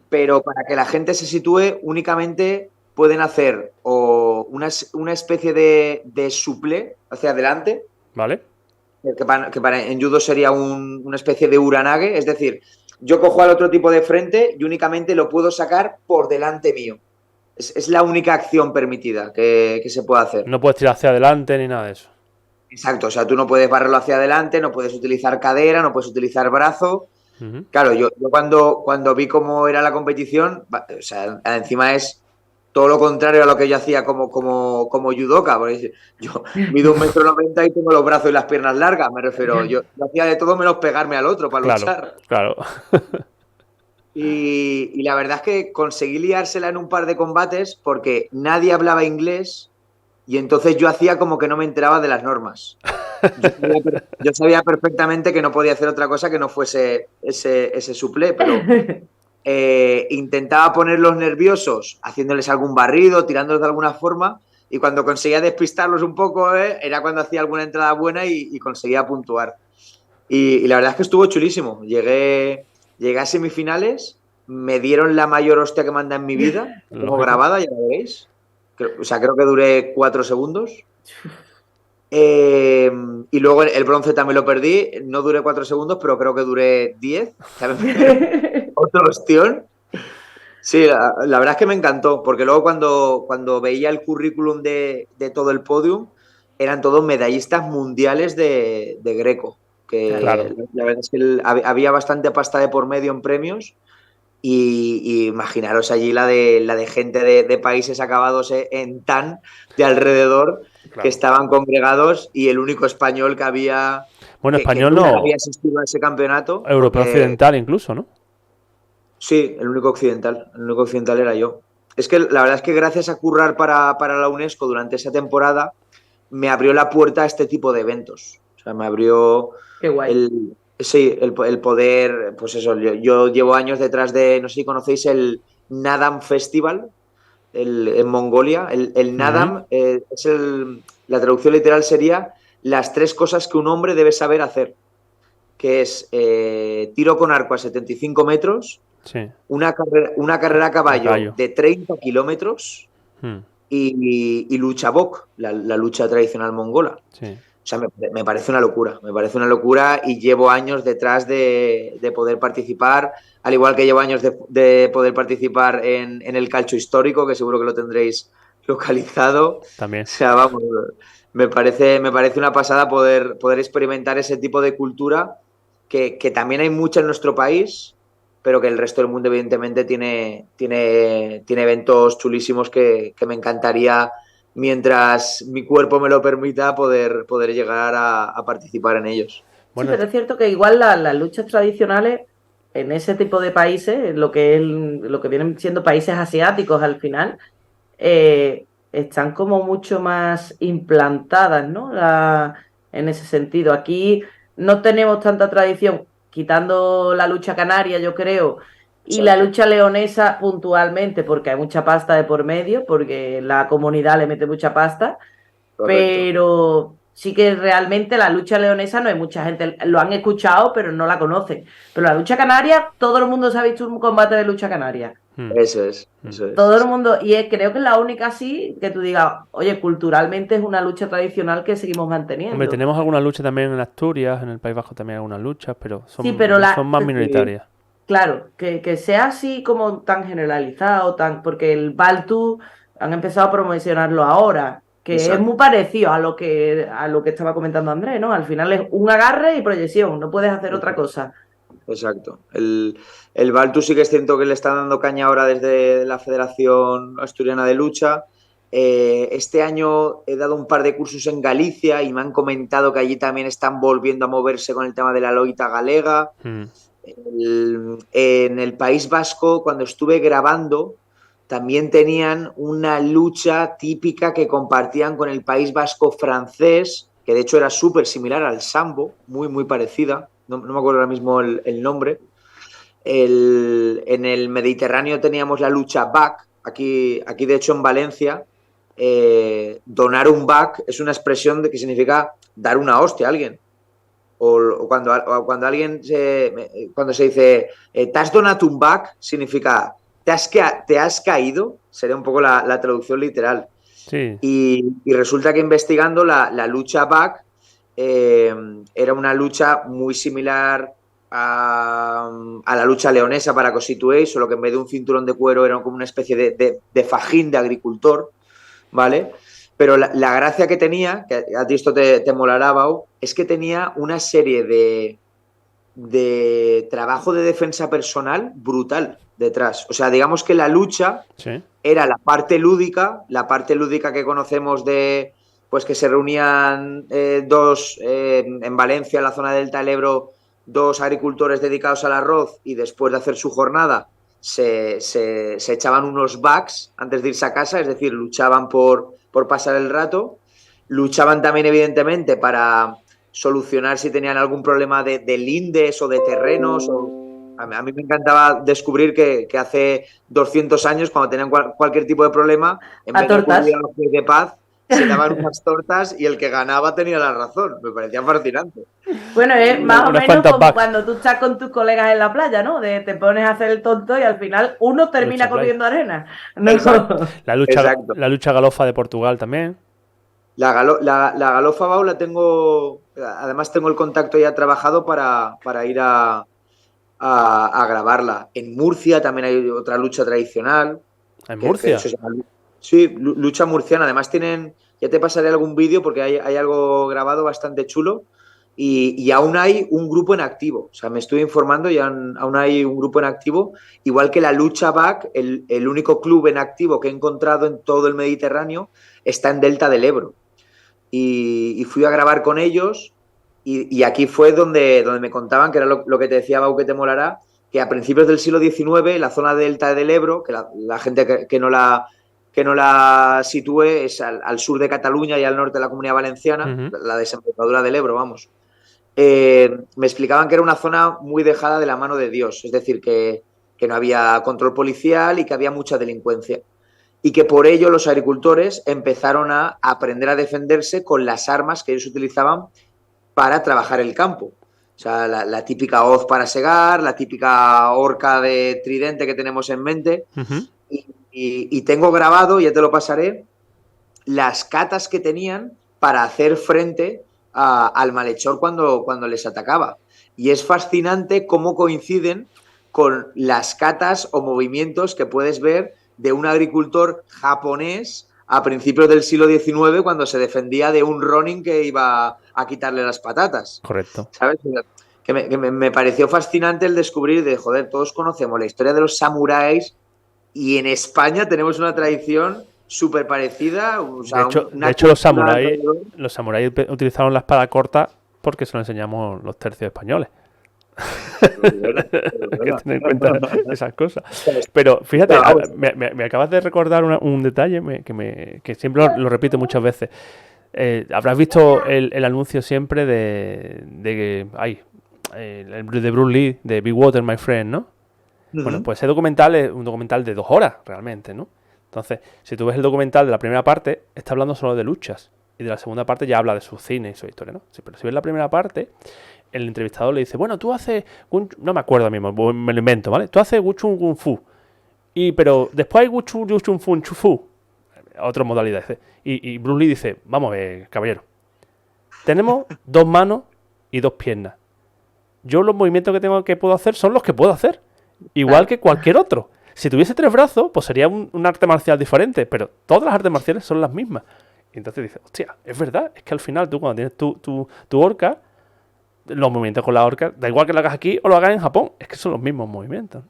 pero para que la gente se sitúe únicamente pueden hacer o una especie de suple hacia adelante, ¿vale? Que en judo sería una especie de uranage, es decir, yo cojo al otro tipo de frente y únicamente lo puedo sacar por delante mío. Es la única acción permitida que se puede hacer. No puedes tirar hacia adelante ni nada de eso. Exacto, o sea, tú no puedes barrerlo hacia adelante, no puedes utilizar cadera, no puedes utilizar brazo. Claro, yo cuando vi cómo era la competición, o sea, encima es todo lo contrario a lo que yo hacía como judoka, porque yo mido 1,90 m y tengo los brazos y las piernas largas, me refiero, yo hacía de todo menos pegarme al otro para luchar. Claro. Y la verdad es que conseguí liársela en un par de combates porque nadie hablaba inglés y entonces yo hacía como que no me enteraba de las normas. Yo sabía perfectamente que no podía hacer otra cosa que no fuese ese suple, pero intentaba ponerlos nerviosos, haciéndoles algún barrido, tirándolos de alguna forma, y cuando conseguía despistarlos un poco, era cuando hacía alguna entrada buena y conseguía puntuar. Y la verdad es que estuvo chulísimo. Llegué a semifinales, me dieron la mayor hostia que manda en mi vida, como grabada, ya lo veréis. Creo que duré 4 segundos. Y luego el bronce también lo perdí. No duré 4 segundos, pero creo que duré 10. Otro ostión. Sí, la verdad es que me encantó, porque luego cuando veía el currículum de todo el podium, eran todos medallistas mundiales de Greco. Que claro. La verdad es que había bastante pasta de por medio en premios. Y imaginaros allí la de gente de países acabados en tan de alrededor, claro, que estaban congregados, y el único español que había. Bueno, español no. Había asistido a ese campeonato. Europeo occidental incluso, ¿no? Sí, el único occidental. El único occidental era yo. Es que la verdad es que gracias a currar para la UNESCO durante esa temporada, me abrió la puerta a este tipo de eventos. O sea, me abrió. Qué guay. El poder, pues eso, yo llevo años detrás de, no sé si conocéis el Nadam Festival en Mongolia. El Nadam la traducción literal sería las 3 cosas que un hombre debe saber hacer, que es tiro con arco a 75 metros, sí, una carrera a caballo de 30 kilómetros y lucha bok, la lucha tradicional mongola. Sí. O sea, me parece una locura, y llevo años detrás de poder participar, al igual que llevo años de poder participar en el calcio histórico, que seguro que lo tendréis localizado. También. O sea, vamos, me parece una pasada poder experimentar ese tipo de cultura que también hay mucha en nuestro país, pero que el resto del mundo evidentemente tiene eventos chulísimos que me encantaría, mientras mi cuerpo me lo permita, poder llegar a participar en ellos. Bueno, sí, pero es cierto que igual las luchas tradicionales en ese tipo de países, lo que vienen siendo países asiáticos al final, están como mucho más implantadas, ¿no? En ese sentido. Aquí no tenemos tanta tradición, quitando la lucha canaria, yo creo, y la lucha leonesa puntualmente, porque hay mucha pasta de por medio, porque la comunidad le mete mucha pasta. Correcto. Pero sí que realmente la lucha leonesa no hay mucha gente, lo han escuchado, pero no la conocen. Pero la lucha canaria, todo el mundo se ha visto un combate de lucha canaria. Eso es. Todo el mundo, y creo que es la única así que tú digas, oye, culturalmente es una lucha tradicional que seguimos manteniendo. Hombre, tenemos alguna lucha también en Asturias, en el País Vasco también hay algunas luchas, pero son más minoritarias. Claro, que sea así como tan generalizado, porque el Baltu han empezado a promocionarlo ahora, que exacto, es muy parecido a lo que estaba comentando Andrés, ¿no? Al final es un agarre y proyección, no puedes hacer otra cosa. Exacto. El Baltu sí que es cierto que le está dando caña ahora desde la Federación Asturiana de Lucha. Este año he dado un par de cursos en Galicia y me han comentado que allí también están volviendo a moverse con el tema de la loita galega. En el País Vasco, cuando estuve grabando, también tenían una lucha típica que compartían con el País Vasco francés, que de hecho era súper similar al sambo, muy, muy parecida, no me acuerdo ahora mismo el nombre. En el Mediterráneo teníamos la lucha back, aquí de hecho en Valencia, donar un back es una expresión que significa dar una hostia a alguien. O cuando alguien cuando se dice ¿te has donado un back? Significa ¿te has caído? Sería un poco la traducción literal. Sí. Y resulta que investigando la lucha back era una lucha muy similar a la lucha leonesa, para que os situéis, solo que en vez de un cinturón de cuero era como una especie de fajín de agricultor, ¿vale? Pero la gracia que tenía, que a ti esto te molará, Bau, es que tenía una serie de trabajo de defensa personal brutal detrás. O sea, digamos que la lucha era la parte lúdica que conocemos de, pues que se reunían en Valencia, en la zona del Delta del Ebro, 2 agricultores dedicados al arroz y después de hacer su jornada se echaban unos backs antes de irse a casa, es decir, luchaban por pasar el rato, luchaban también evidentemente para solucionar si tenían algún problema de lindes o de terrenos. A mí me encantaba descubrir que hace 200 años, cuando tenían cualquier tipo de problema, en vez de acudir a los pies de paz, se daban unas tortas y el que ganaba tenía la razón. Me parecía fascinante. Bueno, es más o menos como cuando tú estás con tus colegas en la playa, ¿no? Te pones a hacer el tonto y al final uno termina comiendo arena. No. La lucha galofa de Portugal también. La galofa, Bau, la tengo... Además tengo el contacto ya trabajado para ir a grabarla. En Murcia también hay otra lucha tradicional. ¿En Murcia? Sí, lucha murciana. Además ya te pasaré algún vídeo porque hay algo grabado bastante chulo y aún hay un grupo en activo. O sea, me estoy informando y aún hay un grupo en activo. Igual que la lucha back, el único club en activo que he encontrado en todo el Mediterráneo está en Delta del Ebro. Y fui a grabar con ellos y aquí fue donde me contaban, que era lo que te decía, Bau, que te molará, que a principios del siglo XIX, la zona del Delta del Ebro, que la gente que no la sitúe, es al sur de Cataluña y al norte de la Comunidad Valenciana, la desembocadura del Ebro, vamos. Me explicaban que era una zona muy dejada de la mano de Dios, es decir, que no había control policial y que había mucha delincuencia. Y que por ello los agricultores empezaron a aprender a defenderse con las armas que ellos utilizaban para trabajar el campo. O sea, la típica hoz para segar, la típica horca de tridente que tenemos en mente. Y tengo grabado, ya te lo pasaré, las catas que tenían para hacer frente al malhechor cuando les atacaba. Y es fascinante cómo coinciden con las catas o movimientos que puedes ver de un agricultor japonés a principios del siglo XIX, cuando se defendía de un ronin que iba a quitarle las patatas. Correcto. ¿Sabes? Que me pareció fascinante el descubrir de, joder, todos conocemos la historia de los samuráis y en España tenemos una tradición súper parecida. O sea, de hecho los samuráis utilizaron la espada corta porque se lo enseñamos los tercios españoles. Hay que tener en cuenta esas cosas. Pero fíjate, me acabas de recordar un detalle que siempre lo repito muchas veces. Habrás visto el anuncio siempre de Bruce Lee, de Be Water, My Friend, ¿no? Bueno, pues ese documental es un documental de 2 horas, realmente, ¿no? Entonces, si tú ves el documental de la primera parte, está hablando solo de luchas. Y de la segunda parte ya habla de su cine y su historia, ¿no? Sí, pero si ves la primera parte, el entrevistador le dice, bueno, tú haces... No me acuerdo mismo, me lo invento, ¿vale? Tú haces Wuchun Kung Fu. Pero después hay Wuchun Fun Chufu. Otra modalidad. Y Bruce Lee dice, vamos a ver, caballero. Tenemos 2 manos y 2 piernas. Yo los movimientos que puedo hacer son los que puedo hacer. Igual que cualquier otro. Si tuviese 3 brazos, pues sería un arte marcial diferente. Pero todas las artes marciales son las mismas. Y entonces dice, hostia, es verdad. Es que al final tú cuando tienes tu horca, los movimientos con la horca, da igual que lo hagas aquí o lo hagas en Japón. Es que son los mismos movimientos.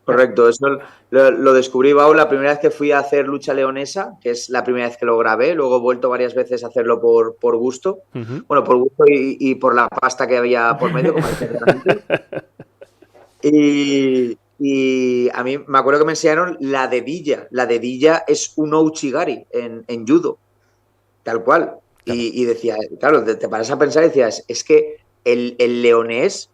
Correcto, eso lo descubrí, Bau, la primera vez que fui a hacer lucha leonesa, que es la primera vez que lo grabé. Luego he vuelto varias veces a hacerlo por gusto. Bueno, por gusto y por la pasta que había por medio, como decía antes. Y a mí me acuerdo que me enseñaron la dedilla. La dedilla es un ouchigari en judo, tal cual. Claro. Y decía, claro, te paras a pensar y decías, es que el leonés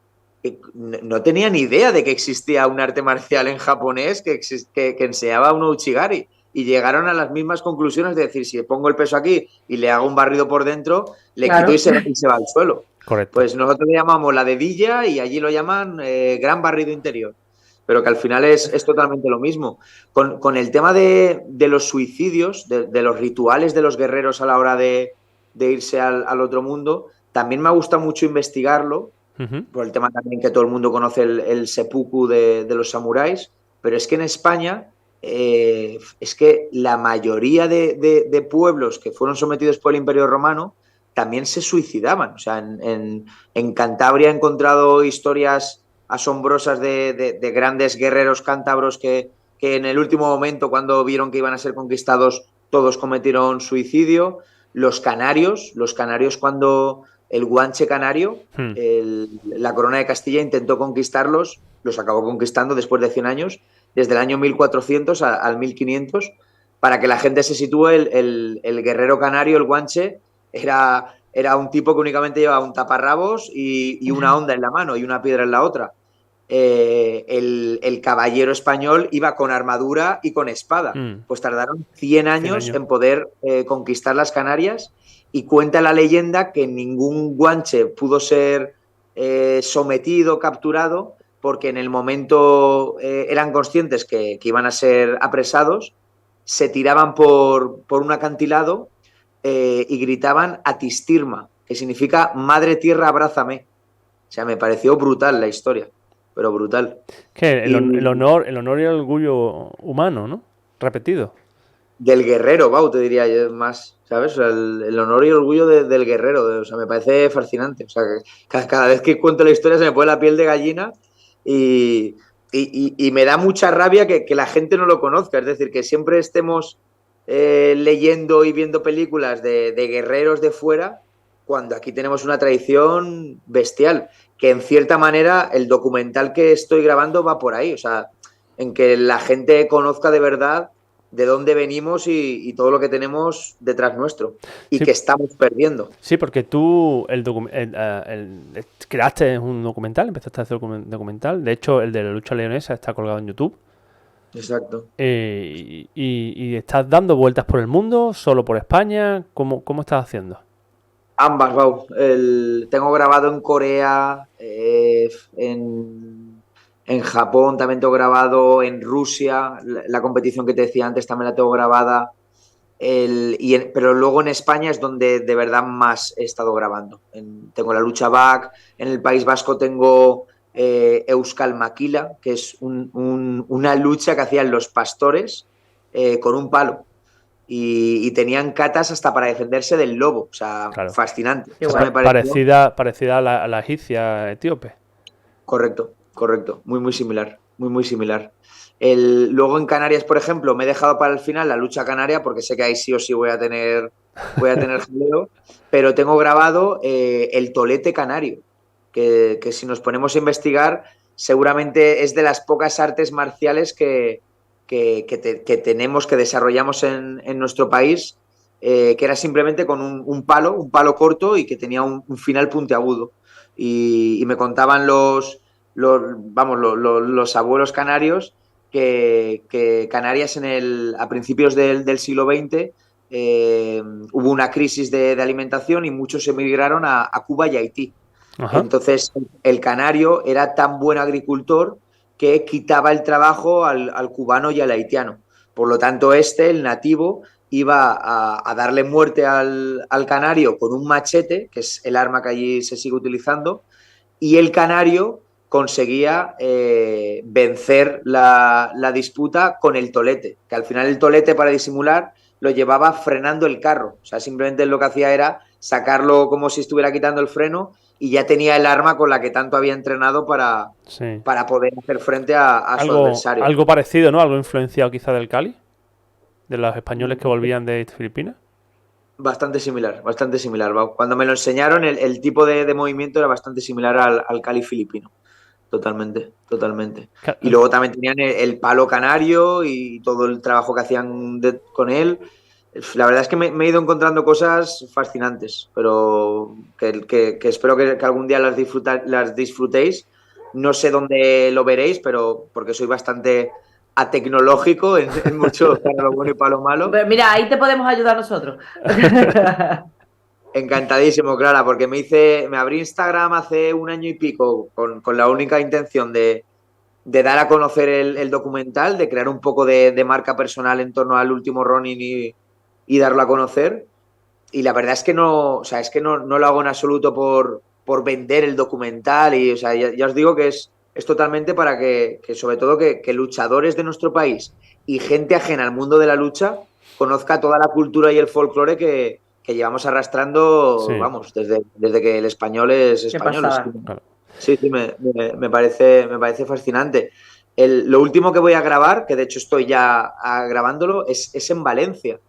no tenía ni idea de que existía un arte marcial en japonés que enseñaba un Uchigari. Y llegaron a las mismas conclusiones de decir, si pongo el peso aquí y le hago un barrido por dentro, le quito y se va al suelo. Correcto. Pues nosotros le llamamos la dedilla y allí lo llaman gran barrido interior. Pero que al final es totalmente lo mismo. Con el tema de los suicidios, de los rituales de los guerreros a la hora de irse al otro mundo, también me gusta mucho investigarlo, por el tema también que todo el mundo conoce el seppuku de los samuráis, pero es que en España es que la mayoría de pueblos que fueron sometidos por el Imperio Romano también se suicidaban. O sea, en Cantabria he encontrado historias asombrosas de grandes guerreros cántabros que en el último momento, cuando vieron que iban a ser conquistados, todos cometieron suicidio. Los canarios cuando el Guanche canario, la corona de Castilla intentó conquistarlos, los acabó conquistando después de 100 años, desde el año 1400 al 1500, para que la gente se sitúe, el guerrero canario, el Guanche, era un tipo que únicamente llevaba un taparrabos y una honda en la mano y una piedra en la otra. El caballero español iba con armadura y con espada. Pues tardaron 100 años en poder conquistar las Canarias, y cuenta la leyenda que ningún guanche pudo ser sometido, capturado, porque en el momento eran conscientes que iban a ser apresados, se tiraban por un acantilado y gritaban Atistirma, que significa Madre Tierra, abrázame. O sea, me pareció brutal la historia. Pero brutal. Que el honor y el orgullo humano, ¿no? Repetido. Del guerrero, Bau, te diría yo más, ¿sabes? O sea, el honor y el orgullo del guerrero, o sea, me parece fascinante. O sea, que cada vez que cuento la historia se me pone la piel de gallina y me da mucha rabia que la gente no lo conozca. Es decir, que siempre estemos leyendo y viendo películas de guerreros de fuera, cuando aquí tenemos una tradición bestial, que en cierta manera el documental que estoy grabando va por ahí, o sea, en que la gente conozca de verdad de dónde venimos y todo lo que tenemos detrás nuestro y sí, que estamos perdiendo. Sí, porque tú creaste un documental, empezaste a hacer un documental, de hecho el de la lucha leonesa está colgado en YouTube. Exacto. Y estás dando vueltas por el mundo, solo por España, ¿cómo estás haciendo? Ambas, Bau. Tengo grabado en Corea, en Japón también tengo grabado, en Rusia, la competición que te decía antes también la tengo grabada, pero luego en España es donde de verdad más he estado grabando. Tengo la lucha back, en el País Vasco tengo Euskal Maquila, que es una lucha que hacían los pastores con un palo. Y tenían catas hasta para defenderse del lobo, o sea, claro, fascinante. O sea, parecida a la egipcia etíope. Correcto, muy similar, muy similar. Luego en Canarias, por ejemplo, me he dejado para el final la lucha canaria, porque sé que ahí sí o sí voy a tener jaleo, pero tengo grabado el tolete canario, que si nos ponemos a investigar, seguramente es de las pocas artes marciales que tenemos, que desarrollamos en nuestro país, que era simplemente con un palo corto y que tenía un final puntiagudo. Y me contaban los abuelos canarios que Canarias a principios del siglo XX hubo una crisis de alimentación y muchos emigraron a Cuba y Haití. Ajá. Entonces el canario era tan buen agricultor que quitaba el trabajo al cubano y al haitiano. Por lo tanto, el nativo, iba a darle muerte al canario con un machete, que es el arma que allí se sigue utilizando, y el canario conseguía vencer la disputa con el tolete, que al final el tolete, para disimular, lo llevaba frenando el carro. O sea, simplemente lo que hacía era sacarlo como si estuviera quitando el freno, y ya tenía el arma con la que tanto había entrenado para poder hacer frente a su adversario. Algo parecido, ¿no? Algo influenciado quizá del Cali, de los españoles que volvían de Filipinas. Bastante similar. Cuando me lo enseñaron, el tipo de movimiento era bastante similar al Cali filipino. Totalmente. Y luego también tenían el palo canario y todo el trabajo que hacían con él. La verdad es que me he ido encontrando cosas fascinantes, pero que espero que algún día las disfrutéis. No sé dónde lo veréis, pero porque soy bastante atecnológico en mucho para lo bueno y para lo malo. Pero mira, ahí te podemos ayudar nosotros. Encantadísimo, Clara, porque me abrí Instagram hace 1 año y pico con la única intención de dar a conocer el documental, de crear un poco de marca personal en torno al último Ronin y darlo a conocer. Y la verdad es que no lo hago en absoluto por vender el documental. Y, o sea, ya os digo que es totalmente para que sobre todo, que luchadores de nuestro país y gente ajena al mundo de la lucha conozca toda la cultura y el folclore que llevamos arrastrando, Sí. vamos, desde que el español es español. Claro. Sí, me parece fascinante. Lo último que voy a grabar, que de hecho estoy ya grabándolo, es en Valencia.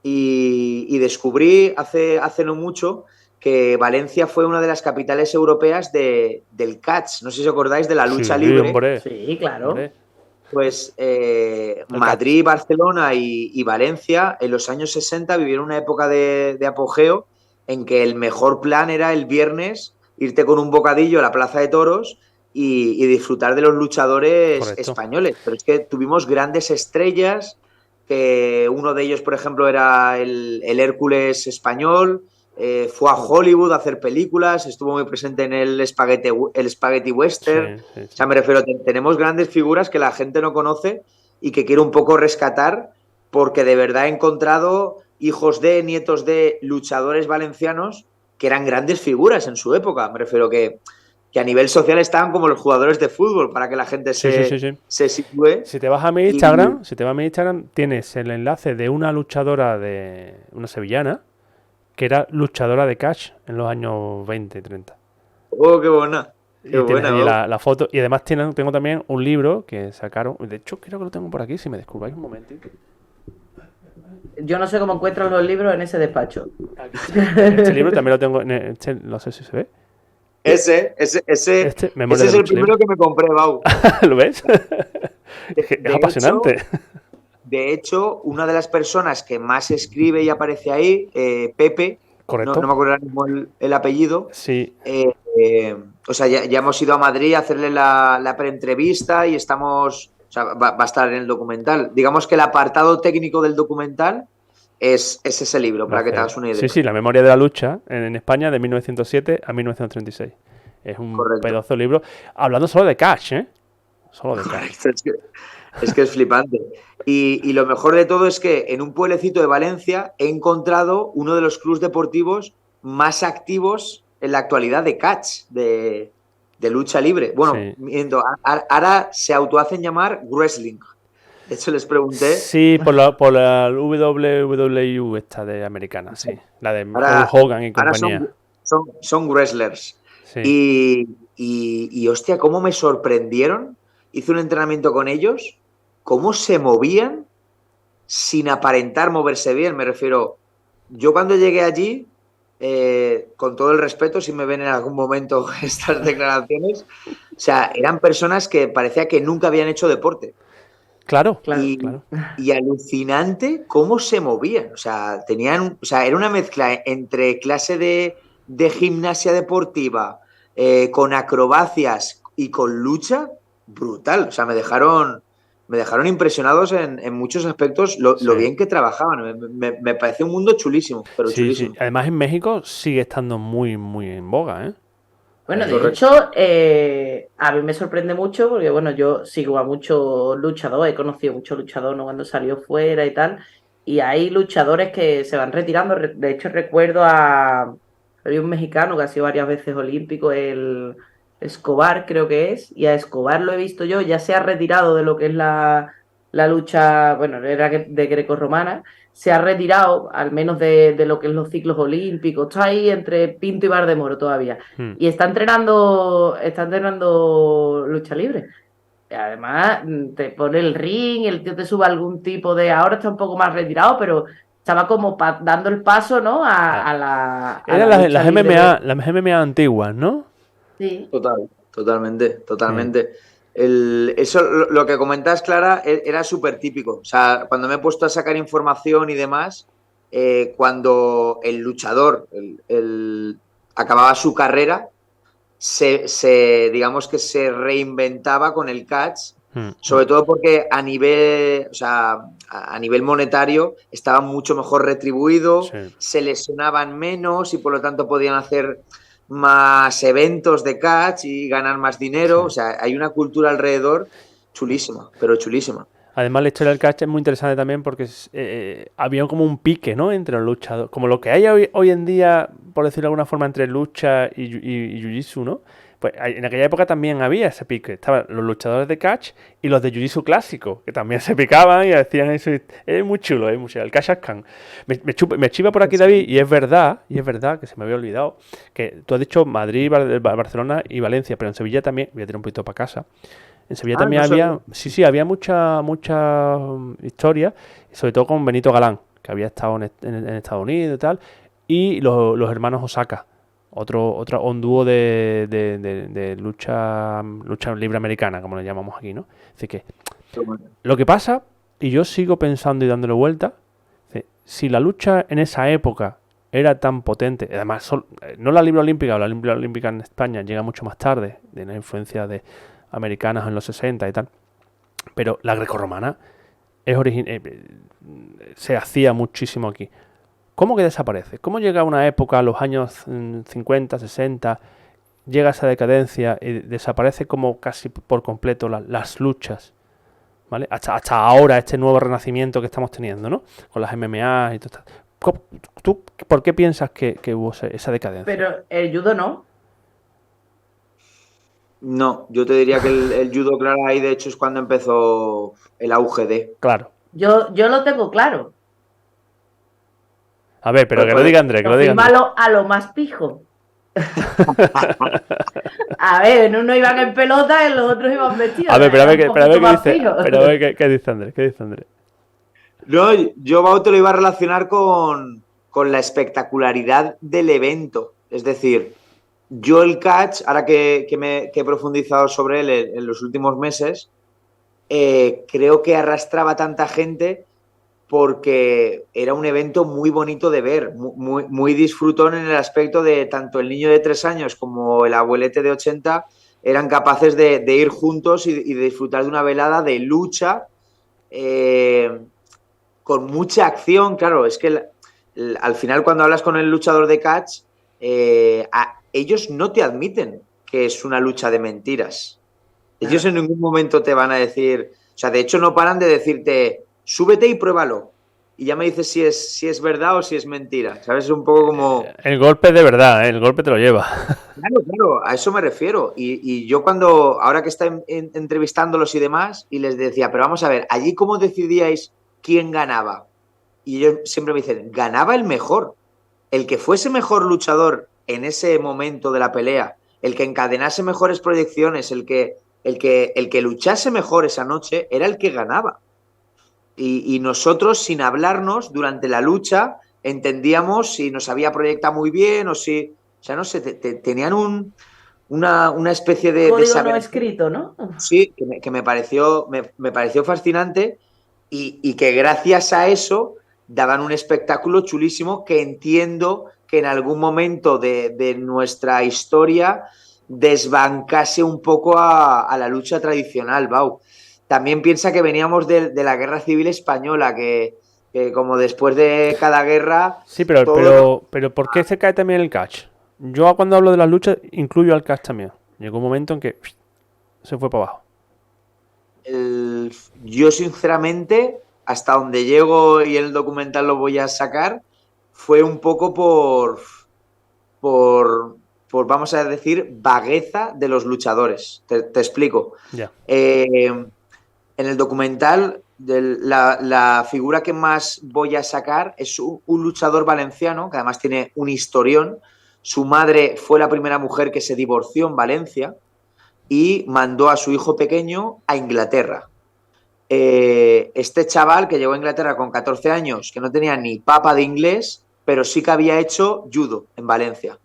Y descubrí hace no mucho que Valencia fue una de las capitales europeas del catch. No sé si os acordáis de la lucha libre. Hombre. Sí, claro. Hombre. Pues Madrid, Barcelona y Valencia en los años 60 vivieron una época de apogeo en que el mejor plan era el viernes irte con un bocadillo a la Plaza de Toros y disfrutar de los luchadores Correcto. españoles. Pero es que tuvimos grandes estrellas, que uno de ellos, por ejemplo, era el Hércules español. Fue a Hollywood a hacer películas, estuvo muy presente en el Spaghetti Western. Sí. O sea, me refiero, tenemos grandes figuras que la gente no conoce y que quiero un poco rescatar, porque de verdad he encontrado hijos de, nietos de luchadores valencianos que eran grandes figuras en su época. Me refiero que a nivel social estaban como los jugadores de fútbol, para que la gente se sitúe. Si te vas a mi Instagram, tienes el enlace de una luchadora de una sevillana que era luchadora de catch en los años 20 y 30. ¡Oh, qué buena! Y tienes ahí la foto. Y además tengo también un libro que sacaron. De hecho, creo que lo tengo por aquí, si me disculpáis un momentito. Yo no sé cómo encuentran los libros en ese despacho. Este libro también lo tengo. No sé si se ve. Ese es el primero que me compré, Bau. ¿Lo ves? Es apasionante. De hecho, una de las personas que más escribe y aparece ahí, Pepe, correcto. No me acuerdo ahora mismo el apellido. Sí. O sea, ya hemos ido a Madrid a hacerle la preentrevista y estamos. O sea, va a estar en el documental. Digamos que el apartado técnico del documental es ese libro, para que te hagas una idea. Sí, la memoria de la lucha en España de 1907 a 1936. Es un pedazo de libro. Hablando solo de cash, ¿eh? Solo de cash. Es que es flipante. Y lo mejor de todo es que en un pueblecito de Valencia he encontrado uno de los clubes deportivos más activos en la actualidad de catch, de lucha libre. Bueno, sí. Ahora se autohacen llamar wrestling. De hecho, les pregunté. Sí, por la WWU esta de americana, sí. La de Hogan y compañía. Son wrestlers. Sí. Y hostia, cómo me sorprendieron. Hice un entrenamiento con ellos. Cómo se movían sin aparentar moverse bien. Me refiero, yo cuando llegué allí, con todo el respeto, si me ven en algún momento estas declaraciones, o sea, eran personas que parecía que nunca habían hecho deporte. Claro. Y alucinante cómo se movían. O sea, era una mezcla entre clase de gimnasia deportiva, con acrobacias y con lucha, brutal. O sea, me dejaron impresionados en muchos aspectos lo bien que trabajaban. Me parece un mundo chulísimo, pero chulísimo. Sí. Además, en México sigue estando muy, muy en boga, ¿eh? Bueno, de hecho, a mí me sorprende mucho porque, bueno, yo sigo a muchos luchadores, he conocido muchos luchadores, ¿no? Cuando salió fuera y tal, y hay luchadores que se van retirando. De hecho, recuerdo hay un mexicano que ha sido varias veces olímpico, el Escobar creo que es, y a Escobar lo he visto yo, ya se ha retirado de lo que es la lucha, bueno, era de grecorromana, se ha retirado al menos de lo que es los ciclos olímpicos, está ahí entre Pinto y Valdemoro todavía, y está entrenando lucha libre. Y además te pone el ring, el tío te sube algún tipo de, ahora está un poco más retirado, pero estaba como dando el paso, ¿no? Eran las MMA antiguas, ¿no? Sí. Totalmente. Eso, lo que comentas, Clara, era súper típico. O sea, cuando me he puesto a sacar información y demás, cuando el luchador acababa su carrera, digamos que se reinventaba con el catch, sobre todo porque a nivel monetario estaba mucho mejor retribuido, se lesionaban menos y por lo tanto podían hacer más eventos de catch y ganar más dinero. O sea, hay una cultura alrededor chulísima, pero chulísima. Además, la historia del catch es muy interesante también porque había como un pique, ¿no?, entre los luchadores. Como lo que hay hoy en día, por decirlo de alguna forma, entre lucha y jiu-jitsu, ¿no? Pues en aquella época también había ese pique. Estaban los luchadores de catch y los de jiu-jitsu clásico, que también se picaban y decían eso. Es muy chulo, es muy chulo. El Kashaskan. Me chiva por aquí, David, y es verdad que se me había olvidado, que tú has dicho Madrid, Barcelona y Valencia, pero en Sevilla también, voy a tirar un poquito para casa. En Sevilla también había, había mucha historia, sobre todo con Benito Galán, que había estado en Estados Unidos y tal, y los hermanos Osaka, un dúo de lucha libre americana, como le llamamos aquí, ¿no? Así que lo que pasa, y yo sigo pensando y dándole vuelta, si la lucha en esa época era tan potente, además no la libre olímpica en España llega mucho más tarde, de la influencia de americanas en los 60 y tal, pero la grecorromana se hacía muchísimo aquí. ¿Cómo que desaparece? ¿Cómo llega una época, a los años 50, 60, llega esa decadencia y desaparece como casi por completo las luchas? ¿Vale? Hasta ahora, este nuevo renacimiento que estamos teniendo, ¿no? Con las MMA y todo esto. ¿Tú por qué piensas que hubo esa decadencia? Pero el judo no. No, yo te diría que el judo, claro, ahí de hecho es cuando empezó el auge de. Claro. Yo lo tengo claro. A ver, pero que lo diga Andrés, que lo diga Andrés. A lo más pijo. A ver, en uno iban en pelota y en los otros iban vestidos. A ver, pero a ver qué dice Andrés. ¿Qué dice Andrés? No, yo, Bau, te lo iba a relacionar con la espectacularidad del evento. Es decir, yo el catch, ahora que he profundizado sobre él en los últimos meses, creo que arrastraba tanta gente porque era un evento muy bonito de ver, muy, muy disfrutón en el aspecto de tanto el niño de 3 años como el abuelete de 80 eran capaces de ir juntos y de disfrutar de una velada de lucha con mucha acción. Claro, es que al final cuando hablas con el luchador de catch, ellos no te admiten que es una lucha de mentiras. Ellos en ningún momento te van a decir, o sea, de hecho no paran de decirte, súbete y pruébalo. Y ya me dices si es verdad o si es mentira. ¿Sabes? Es un poco como... El golpe de verdad, el golpe te lo lleva. Claro, a eso me refiero. Y yo ahora que está entrevistándolos y demás, y les decía, pero vamos a ver, ¿allí cómo decidíais quién ganaba? Y ellos siempre me dicen, ganaba el mejor. El que fuese mejor luchador en ese momento de la pelea, el que encadenase mejores proyecciones, el que luchase mejor esa noche, era el que ganaba. Y nosotros, sin hablarnos, durante la lucha, entendíamos si nos había proyectado muy bien o si... O sea, no sé, tenían una especie de... Código saber no escrito, ¿no? Sí, que me pareció fascinante y que gracias a eso daban un espectáculo chulísimo que entiendo que en algún momento de nuestra historia desbancase un poco a la lucha tradicional, Bau. También piensa que veníamos de la Guerra Civil Española, que como después de cada guerra... Sí, pero ¿por qué se cae también el catch? Yo cuando hablo de las luchas incluyo al catch también. Llegó un momento en que se fue para abajo. Yo sinceramente, hasta donde llego y en el documental lo voy a sacar, fue un poco por vamos a decir, vagueza de los luchadores. Te explico. Yeah. En el documental, la figura que más voy a sacar es un luchador valenciano, que además tiene un historión. Su madre fue la primera mujer que se divorció en Valencia y mandó a su hijo pequeño a Inglaterra. Este chaval que llegó a Inglaterra con 14 años, que no tenía ni papa de inglés, pero sí que había hecho judo en Valencia.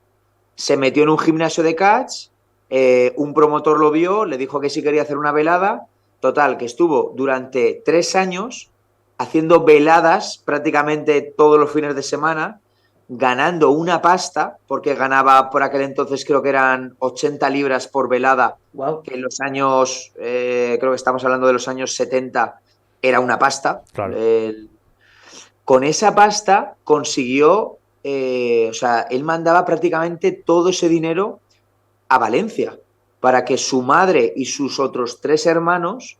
Se metió en un gimnasio de catch un promotor lo vio, le dijo que sí quería hacer una velada. Total, que estuvo durante 3 años haciendo veladas prácticamente todos los fines de semana, ganando una pasta, porque ganaba por aquel entonces, creo que eran 80 libras por velada, Wow. que en los años, creo que estamos hablando de los años 70, era una pasta. Claro. Con esa pasta consiguió, o sea, él mandaba prácticamente todo ese dinero a Valencia para que su madre y sus otros 3 hermanos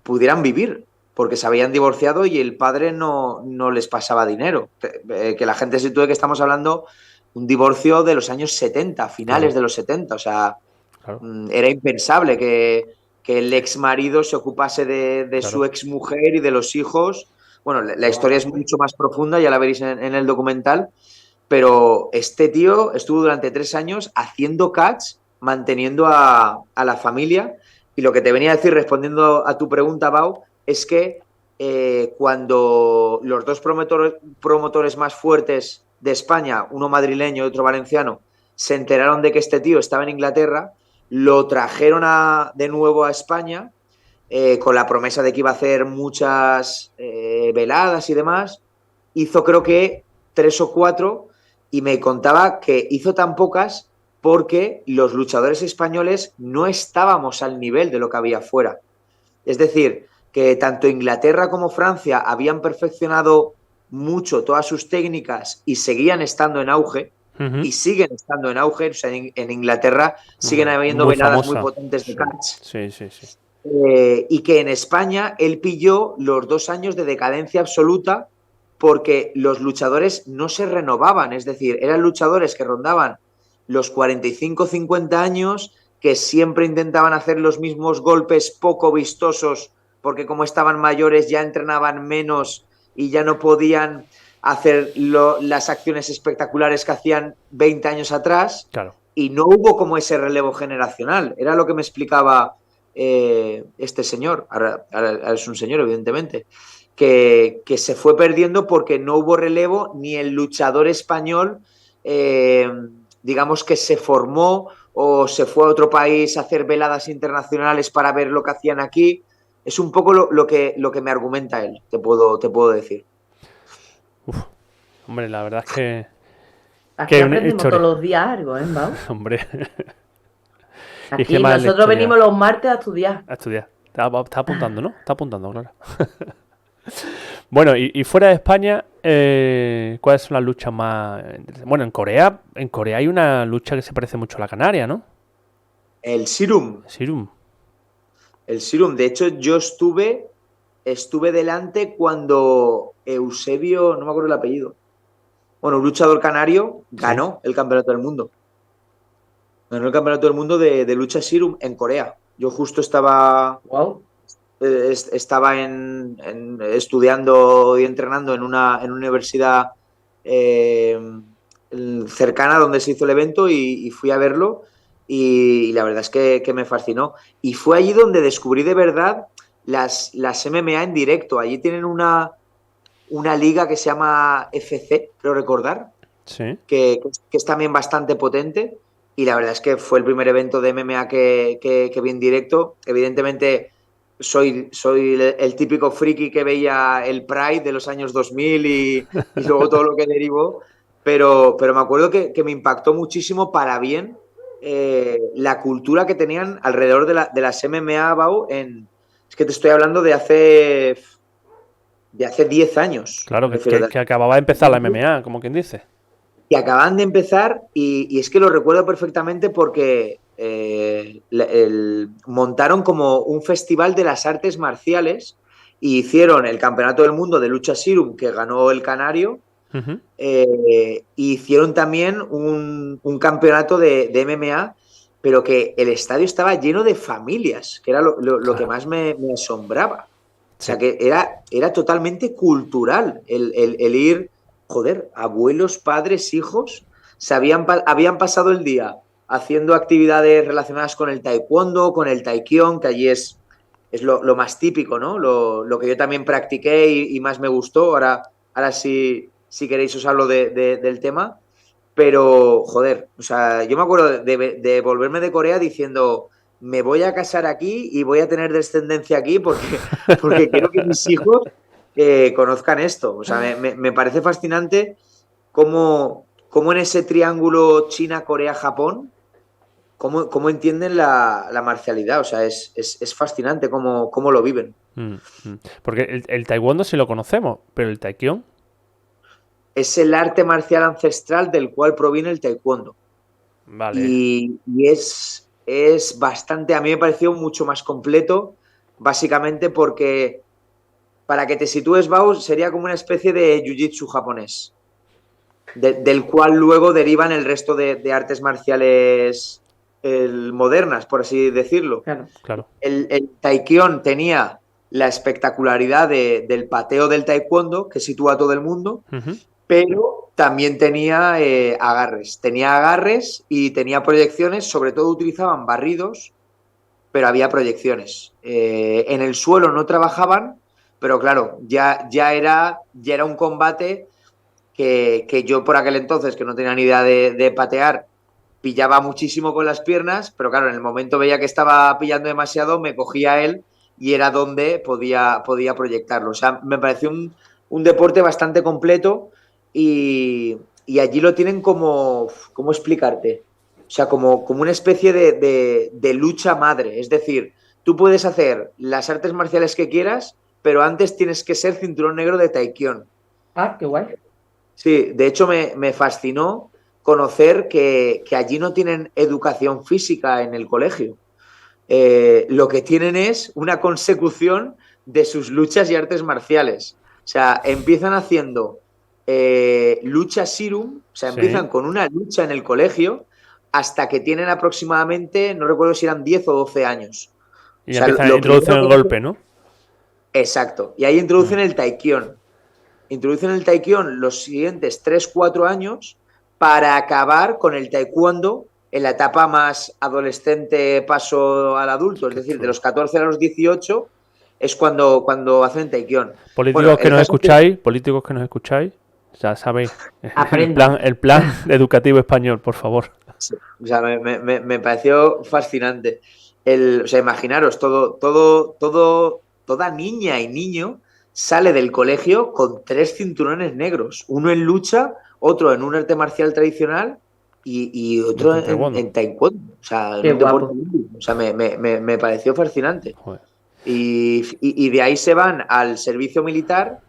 pudieran vivir, porque se habían divorciado y el padre no les pasaba dinero. Que la gente se sitúe que estamos hablando un divorcio de los años 70, finales Claro. de los 70, o sea, Claro. era impensable que el ex marido se ocupase de Claro. su ex mujer y de los hijos. Bueno, la historia es mucho más profunda, ya la veréis en el documental, pero este tío estuvo durante 3 años haciendo catch, manteniendo a la familia. Y lo que te venía a decir, respondiendo a tu pregunta, Bau, es que cuando los dos promotores más fuertes de España, uno madrileño y otro valenciano, se enteraron de que este tío estaba en Inglaterra, lo trajeron de nuevo a España con la promesa de que iba a hacer muchas veladas y demás. Hizo creo que 3 o 4 y me contaba que hizo tan pocas porque los luchadores españoles no estábamos al nivel de lo que había fuera. Es decir, que tanto Inglaterra como Francia habían perfeccionado mucho todas sus técnicas y seguían estando en auge, y siguen estando en auge. O sea, en Inglaterra siguen habiendo veladas muy potentes de catch. Sí, sí, sí. Y que en España él pilló los 2 años de decadencia absoluta porque los luchadores no se renovaban. Es decir, eran luchadores que rondaban los 45-50 años, que siempre intentaban hacer los mismos golpes poco vistosos porque como estaban mayores ya entrenaban menos y ya no podían hacer las acciones espectaculares que hacían 20 años atrás. Claro. Y no hubo como ese relevo generacional. Era lo que me explicaba este señor, ahora es un señor evidentemente, que se fue perdiendo porque no hubo relevo, ni el luchador español digamos que se formó o se fue a otro país a hacer veladas internacionales para ver lo que hacían aquí. Es un poco lo que me argumenta él, te puedo decir. Uf, hombre, la verdad es que... Aquí aprendemos todos los días algo, ¿eh, Mau? Hombre. Aquí nosotros venimos los martes a estudiar. A estudiar. Está apuntando, ¿no? Está apuntando, claro. Bueno, y fuera de España, ¿cuáles son las luchas más...? Bueno, en Corea hay una lucha que se parece mucho a la canaria, ¿no? El Sirum. El Sirum. De hecho, yo estuve delante cuando Eusebio, no me acuerdo el apellido, bueno, un luchador canario, ganó el campeonato del mundo. Ganó el campeonato del mundo de lucha Sirum en Corea. Yo justo estaba... Wow. Estaba estudiando y entrenando en una universidad cercana donde se hizo el evento y fui a verlo y la verdad es que me fascinó. Y fue allí donde descubrí de verdad las MMA en directo. Allí tienen una liga que se llama FC, creo recordar, sí. que es también bastante potente y la verdad es que fue el primer evento de MMA que vi en directo. Evidentemente soy el típico friki que veía el Pride de los años 2000 y luego todo lo que derivó, pero me acuerdo que me impactó muchísimo para bien la cultura que tenían alrededor de las MMA, Bau, es que te estoy hablando de hace 10 años. Claro, que acababa de empezar la MMA, como quien dice. Que acaban de empezar y es que lo recuerdo perfectamente porque montaron como un festival de las artes marciales y hicieron el campeonato del mundo de lucha Sirum que ganó el canario. Y hicieron también un campeonato de MMA, pero que el estadio estaba lleno de familias, que era lo que más me asombraba. O sea, que era totalmente cultural el ir, joder, abuelos, padres, hijos, habían pasado el día haciendo actividades relacionadas con el taekwondo, con el taekyon, que allí es lo más típico, ¿no? Lo que yo también practiqué y más me gustó. Ahora sí, si queréis os hablo del tema. Pero, joder, o sea, yo me acuerdo de volverme de Corea diciendo, me voy a casar aquí y voy a tener descendencia aquí porque quiero que mis hijos conozcan esto. O sea, me parece fascinante cómo en ese triángulo China, Corea, Japón, cómo entienden la marcialidad. O sea, es fascinante cómo lo viven. Porque el taekwondo sí lo conocemos, pero el taekyon... Es el arte marcial ancestral del cual proviene el taekwondo. Vale. Y es bastante, a mí me pareció mucho más completo, básicamente porque, para que te sitúes, Bau, sería como una especie de jiu-jitsu japonés, del cual luego derivan el resto de artes marciales modernas, por así decirlo. Claro. El taekyon tenía la espectacularidad del pateo del taekwondo, que sitúa a todo el mundo, pero también tenía agarres. Tenía agarres y tenía proyecciones, sobre todo utilizaban barridos, pero había proyecciones. En el suelo no trabajaban, pero claro, ya era un combate que yo por aquel entonces, que no tenía ni idea de patear, pillaba muchísimo con las piernas, pero claro, en el momento veía que estaba pillando demasiado, me cogía él y era donde podía proyectarlo. O sea, me pareció un deporte bastante completo y allí lo tienen como, ¿cómo explicarte? O sea, como una especie de lucha madre. Es decir, tú puedes hacer las artes marciales que quieras, pero antes tienes que ser cinturón negro de taekyon. Ah, qué guay. Sí, de hecho me fascinó conocer que allí no tienen educación física en el colegio. Lo que tienen es una consecución de sus luchas y artes marciales. O sea, empiezan haciendo lucha Sirum, o sea, empiezan con una lucha en el colegio hasta que tienen aproximadamente, no recuerdo si eran 10 o 12 años. Y ya empiezan a introducir el golpe, ¿no? Exacto. Y ahí introducen el taekyon. Introducen el taekyon los siguientes 3-4 años para acabar con el taekwondo en la etapa más adolescente, paso al adulto, es decir, de los 14 a los 18 es cuando hacen taekyon. Políticos que nos escucháis, ya sabéis, el plan educativo español, por favor. Sí, o sea, me pareció fascinante. O sea, imaginaros, toda niña y niño sale del colegio con 3 cinturones negros, uno en lucha, otro en un arte marcial tradicional y otro en taekwondo. O sea, en un deporte olímpico. O sea, me pareció fascinante. Y de ahí se van al servicio militar,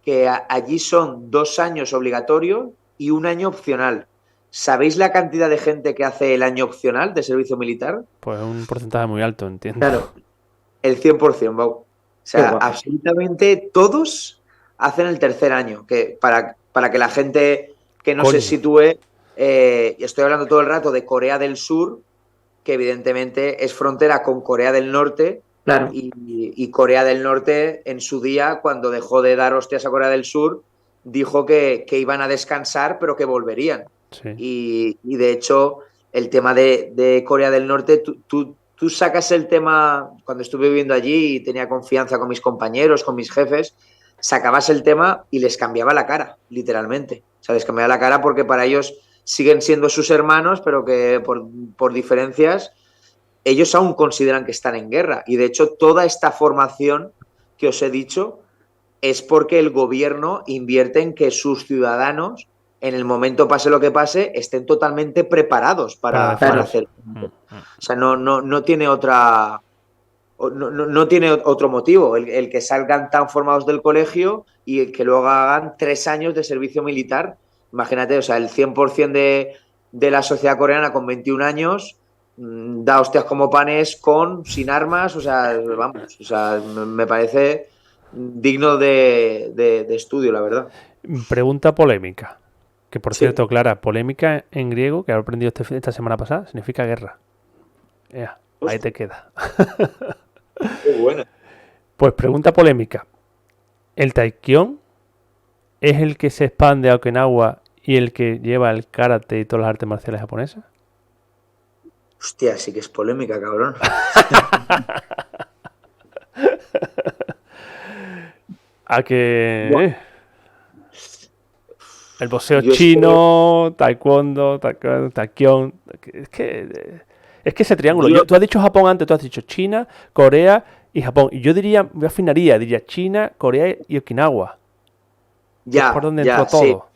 que allí son 2 años obligatorios y 1 año opcional. ¿Sabéis la cantidad de gente que hace el año opcional de servicio militar? Pues un porcentaje muy alto, entiendo. Claro, el 100%, Bau. O sea, absolutamente todos hacen el tercer año, que para que la gente que no se sitúe, estoy hablando todo el rato de Corea del Sur, que evidentemente es frontera con Corea del Norte, claro. y Corea del Norte en su día, cuando dejó de dar hostias a Corea del Sur, dijo que iban a descansar, pero que volverían. Sí. Y de hecho, el tema de Corea del Norte, tú sacas el tema, cuando estuve viviendo allí y tenía confianza con mis compañeros, con mis jefes, sacabas el tema y les cambiaba la cara, literalmente. O sea, les cambiaba la cara porque para ellos siguen siendo sus hermanos, pero que por diferencias ellos aún consideran que están en guerra. Y de hecho, toda esta formación que os he dicho es porque el gobierno invierte en que sus ciudadanos, en el momento pase lo que pase, estén totalmente preparados para hacer. O sea, no tiene otra. No tiene otro motivo el que salgan tan formados del colegio y el que luego hagan 3 años de servicio militar. Imagínate, o sea, el 100% de la sociedad coreana con 21 años da hostias como panes sin armas, o sea, vamos, o sea, me parece digno de estudio, la verdad. Pregunta polémica, que por cierto, Clara, polémica en griego, que he aprendido esta semana pasada, significa guerra. Ahí te queda. Qué buena. Pues pregunta polémica. ¿El taekyon es el que se expande a Okinawa y el que lleva el karate y todas las artes marciales japonesas? Hostia, sí que es polémica, cabrón. ¿A que...? El boxeo chino, taekwondo, taekyon. Es que ese triángulo. Tú has dicho Japón antes, tú has dicho China, Corea y Japón. Y yo diría China, Corea y Okinawa. Ya, es por donde entró todo.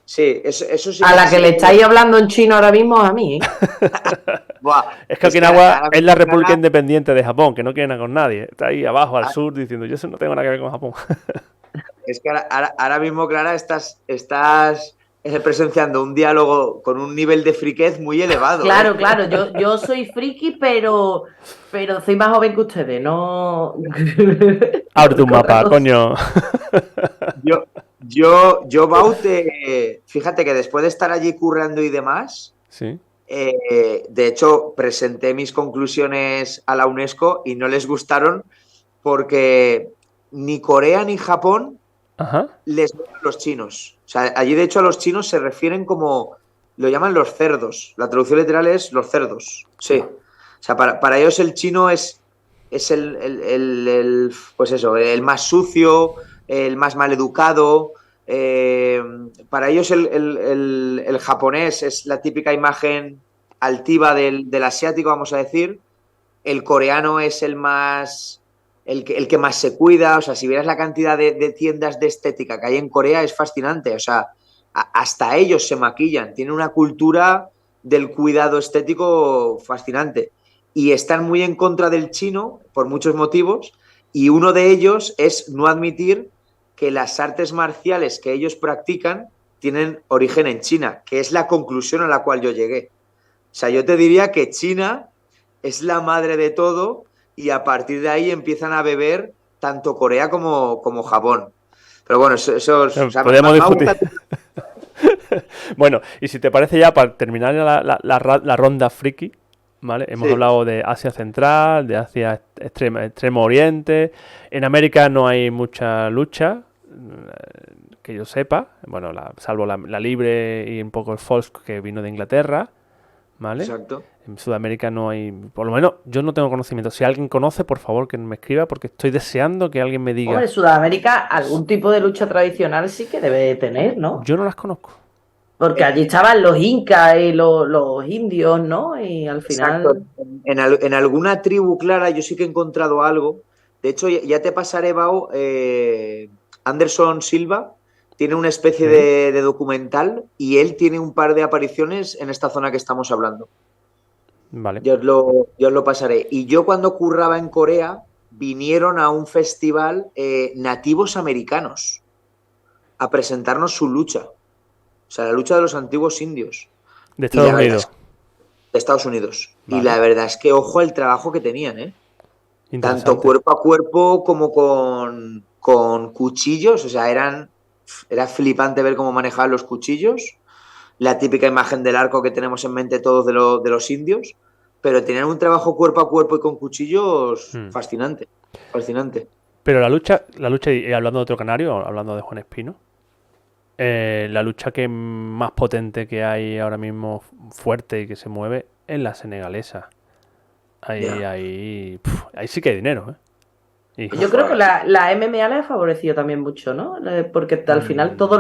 Sí, eso sí. A la que le estáis hablando en chino ahora mismo a mí. Buah, es que Okinawa es la república independiente de Japón, que no quiere nada con nadie. Está ahí abajo, al sur, diciendo, yo eso no tengo nada que ver con Japón. Es que ahora mismo, Clara, estás presenciando un diálogo con un nivel de friquez muy elevado. Claro, claro, yo soy friki, pero soy más joven que ustedes, no... Abre tu mapa, coño. Yo Baute, fíjate que después de estar allí currando y demás, sí. De hecho, presenté mis conclusiones a la UNESCO y no les gustaron porque ni Corea ni Japón les gustan los chinos. O sea, allí de hecho a los chinos se refieren como, lo llaman los cerdos. La traducción literal es los cerdos. Sí. O sea, para ellos el chino es pues eso, el más sucio, el más maleducado. Para ellos el japonés es la típica imagen altiva del asiático, vamos a decir. El coreano es el que más se cuida. O sea, si vieras la cantidad de tiendas de estética que hay en Corea, es fascinante. O sea, hasta ellos se maquillan. Tienen una cultura del cuidado estético fascinante. Y están muy en contra del chino por muchos motivos. Y uno de ellos es no admitir que las artes marciales que ellos practican tienen origen en China, que es la conclusión a la cual yo llegué. O sea, yo te diría que China es la madre de todo y a partir de ahí empiezan a beber tanto Corea como Japón. Pero bueno, eso o sea, podemos discutir. Bueno, y si te parece ya, para terminar la ronda friki, ¿vale? Hemos hablado de Asia Central, de Asia Extremo Oriente. En América no hay mucha lucha, que yo sepa. Bueno, salvo la libre y un poco el folk que vino de Inglaterra, ¿vale? Exacto. En Sudamérica no hay, por lo menos yo no tengo conocimiento. Si alguien conoce, por favor que me escriba, porque estoy deseando que alguien me diga. Hombre, Sudamérica algún tipo de lucha tradicional sí que debe tener, ¿no? Yo no las conozco. Porque allí estaban los incas y los indios, ¿no? Y al final... Exacto. En alguna tribu, Clara, yo sí que he encontrado algo. De hecho, ya te pasaré, Bau, Anderson Silva tiene una especie de documental y él tiene un par de apariciones en esta zona que estamos hablando. Vale. Yo os lo pasaré. Y yo cuando curraba en Corea, vinieron a un festival nativos americanos a presentarnos su lucha. O sea, la lucha de los antiguos indios. De Estados Unidos. De Estados Unidos. Vale. Y la verdad es que ojo al trabajo que tenían, ¿eh? Tanto cuerpo a cuerpo como con cuchillos. O sea, era flipante ver cómo manejaban los cuchillos. La típica imagen del arco que tenemos en mente todos de los indios. Pero tenían un trabajo cuerpo a cuerpo y con cuchillos fascinante. Fascinante. Pero la lucha, y hablando de otro canario, hablando de Juan Espino, la lucha que más potente que hay ahora mismo, fuerte y que se mueve, es la senegalesa. Ahí sí que hay dinero, ¿eh? Yo creo que la MMA le ha favorecido también mucho, ¿no? Porque al final todos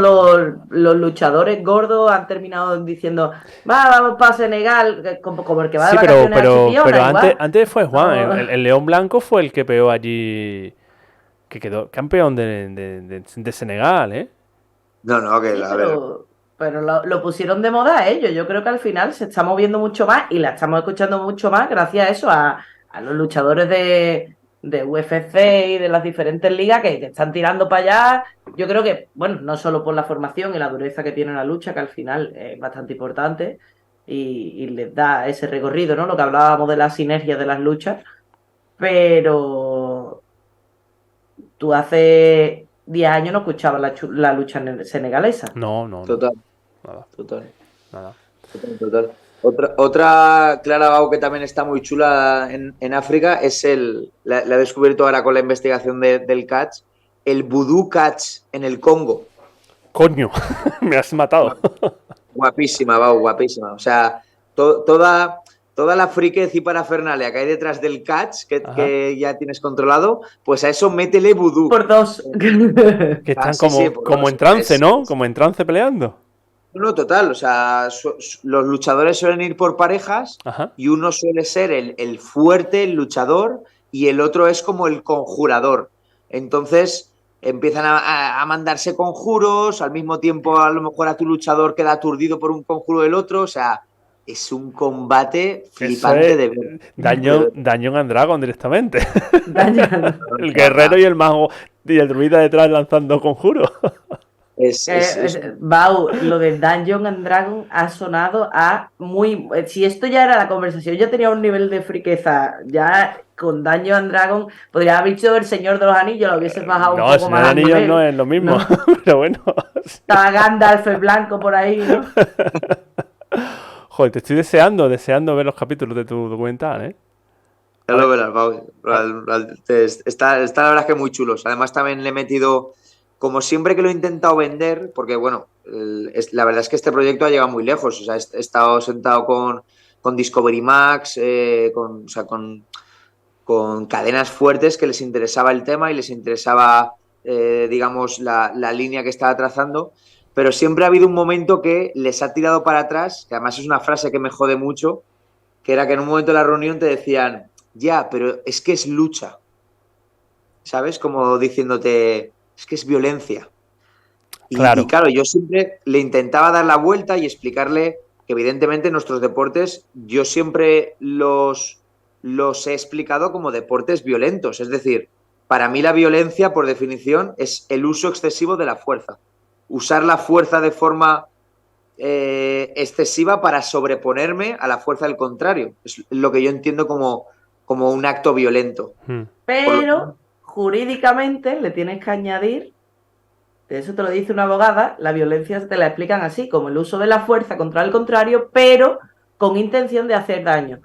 los luchadores gordos han terminado diciendo vamos para Senegal, como el que va de vacaciones a Chipiona, pero antes fue Juan, el León Blanco fue el que peó allí, que quedó campeón de Senegal, ¿eh? No, que pero lo pusieron de moda ellos. Yo creo que al final se está moviendo mucho más y la estamos escuchando mucho más gracias a eso, a los luchadores de UFC y de las diferentes ligas que están tirando para allá. Yo creo que, bueno, no solo por la formación y la dureza que tiene la lucha, que al final es bastante importante y les da ese recorrido, ¿no? Lo que hablábamos de la sinergia de las luchas, pero tú hace 10 años no escuchabas la lucha senegalesa. No. Total. Nada. Total. Otra Clara Bau que también está muy chula en África es la he descubierto ahora con la investigación del catch, el vudú catch en el Congo. Coño, me has matado. Guapísima, Bau, guapísima. O sea, toda toda la friquez y parafernalia que hay detrás del catch, que ya tienes controlado, pues a eso métele vudú. Por 2. Que están como en trance, ¿no? Como en trance peleando. No, total, o sea, los luchadores suelen ir por parejas. Ajá. Y uno suele ser el fuerte, el luchador, y el otro es como el conjurador. Entonces empiezan a mandarse conjuros, al mismo tiempo a lo mejor a tu luchador queda aturdido por un conjuro del otro, o sea, es un combate flipante de ver. Dungeons and Dragons directamente. El guerrero y el mago y el druida detrás lanzando conjuros. Bau, lo de Dungeons and Dragons ha sonado a muy... Si esto ya era la conversación, ya tenía un nivel de friqueza, ya con Dungeons and Dragons podría haber dicho El Señor de los Anillos, lo hubieses bajado un poco más. No, El Señor de los Anillos no es lo mismo, ¿no? Pero bueno. Estaba Gandalf el blanco por ahí, ¿no? Joder, te estoy deseando ver los capítulos de tu documental, ¿eh? Ya lo verás, Pau. Está la verdad que muy chulos. Además también le he metido, como siempre que lo he intentado vender, porque bueno, la verdad es que este proyecto ha llegado muy lejos. O sea, he estado sentado con Discovery Max, con cadenas fuertes que les interesaba el tema y les interesaba, digamos, la línea que estaba trazando. Pero siempre ha habido un momento que les ha tirado para atrás, que además es una frase que me jode mucho, que era que en un momento de la reunión te decían, ya, pero es que es lucha, ¿sabes? Como diciéndote, es que es violencia. Y claro, yo siempre le intentaba dar la vuelta y explicarle que evidentemente nuestros deportes, yo siempre los he explicado como deportes violentos. Es decir, para mí la violencia, por definición, es el uso excesivo de la fuerza. Usar la fuerza de forma excesiva para sobreponerme a la fuerza del contrario. Es lo que yo entiendo como un acto violento. Pero jurídicamente le tienes que añadir, eso te lo dice una abogada, la violencia te la explican así, como el uso de la fuerza contra el contrario, pero con intención de hacer daño.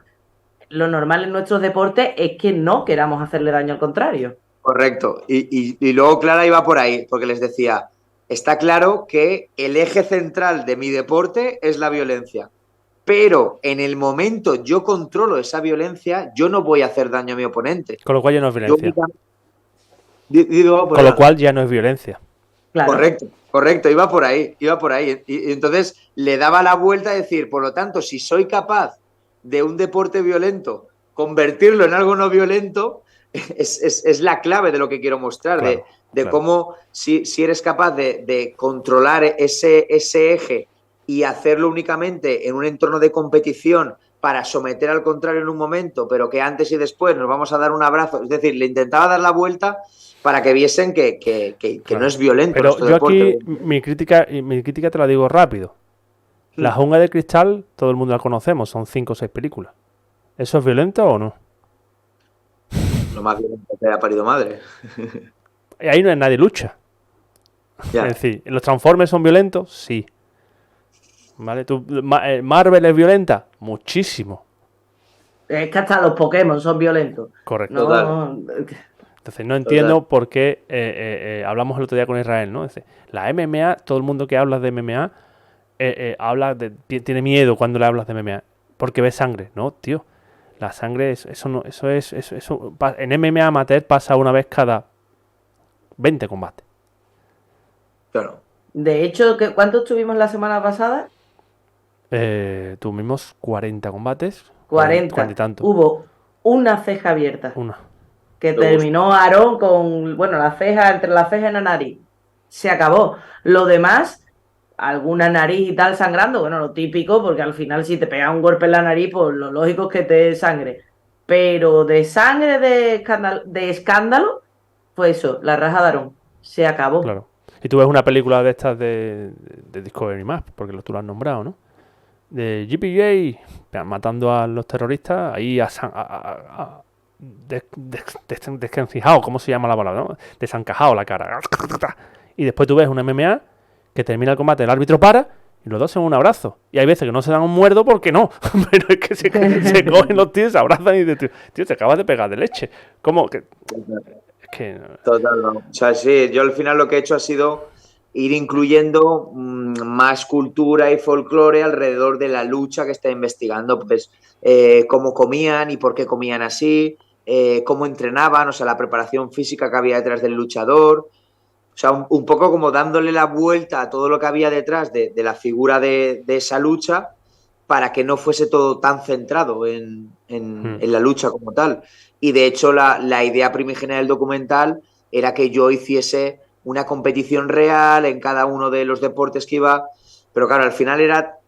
Lo normal en nuestros deportes es que no queramos hacerle daño al contrario. Correcto. Y luego Clara iba por ahí, porque les decía, está claro que el eje central de mi deporte es la violencia, pero en el momento yo controlo esa violencia, yo no voy a hacer daño a mi oponente. Con lo cual ya no es violencia. Con lo cual ya no es violencia. Claro. Correcto, iba por ahí. Y entonces le daba la vuelta a decir, por lo tanto, si soy capaz de un deporte violento convertirlo en algo no violento, es la clave de lo que quiero mostrar, claro, de cómo si eres capaz de controlar ese eje y hacerlo únicamente en un entorno de competición para someter al contrario en un momento, pero que antes y después nos vamos a dar un abrazo. Es decir, le intentaba dar la vuelta para que viesen que claro, no es violento. Pero yo deporte. Aquí mi crítica te la digo rápido. La Jungla de Cristal, todo el mundo la conocemos, son 5 o 6 películas. ¿Eso es violento o no? Lo más violento que haya parido madre. Ahí no es nadie lucha. Ya. Es decir, ¿los Transformers son violentos? Sí. ¿Vale? ¿Marvel es violenta? Muchísimo. Es que hasta los Pokémon son violentos. Correcto. No. Entonces no entiendo por qué hablamos el otro día con Israel, ¿no? Dice, la MMA, todo el mundo que habla de MMA tiene miedo cuando le hablas de MMA porque ve sangre. No, tío. La sangre, eso en MMA amateur pasa una vez cada 20 combates. Claro. De hecho, ¿cuántos tuvimos la semana pasada? Tuvimos 40 combates. 40 y tanto. Hubo una ceja abierta. Una. Que terminó Aarón con, la ceja, entre la ceja y la nariz. Se acabó. Lo demás, alguna nariz y tal sangrando, lo típico, porque al final si te pegas un golpe en la nariz, pues lo lógico es que te sangre. Pero de sangre de escándalo, pues eso, la raja de Aarón. Se acabó. Claro. Y tú ves una película de estas de Discovery Max, porque tú lo has nombrado, ¿no? De GPJ, matando a los terroristas, ahí descancijado, ¿cómo se llama la palabra? ¿No? Desencajado la cara. Y después tú ves una MMA que termina el combate, el árbitro para y los dos se dan un abrazo. Y hay veces que no se dan un muerdo porque no. Pero es que se cogen los tíos, se abrazan y dicen, tío, te acabas de pegar de leche. ¿Cómo que...? Es que... Total, no. O sea, sí, yo al final lo que he hecho ha sido ir incluyendo más cultura y folclore alrededor de la lucha que está investigando, pues cómo comían y por qué comían así, cómo entrenaban, o sea, la preparación física que había detrás del luchador. O sea, un poco como dándole la vuelta a todo lo que había detrás de la figura de esa lucha para que no fuese todo tan centrado en la lucha como tal. Y de hecho la idea primigenia del documental era que yo hiciese una competición real en cada uno de los deportes que iba, pero claro, al final era,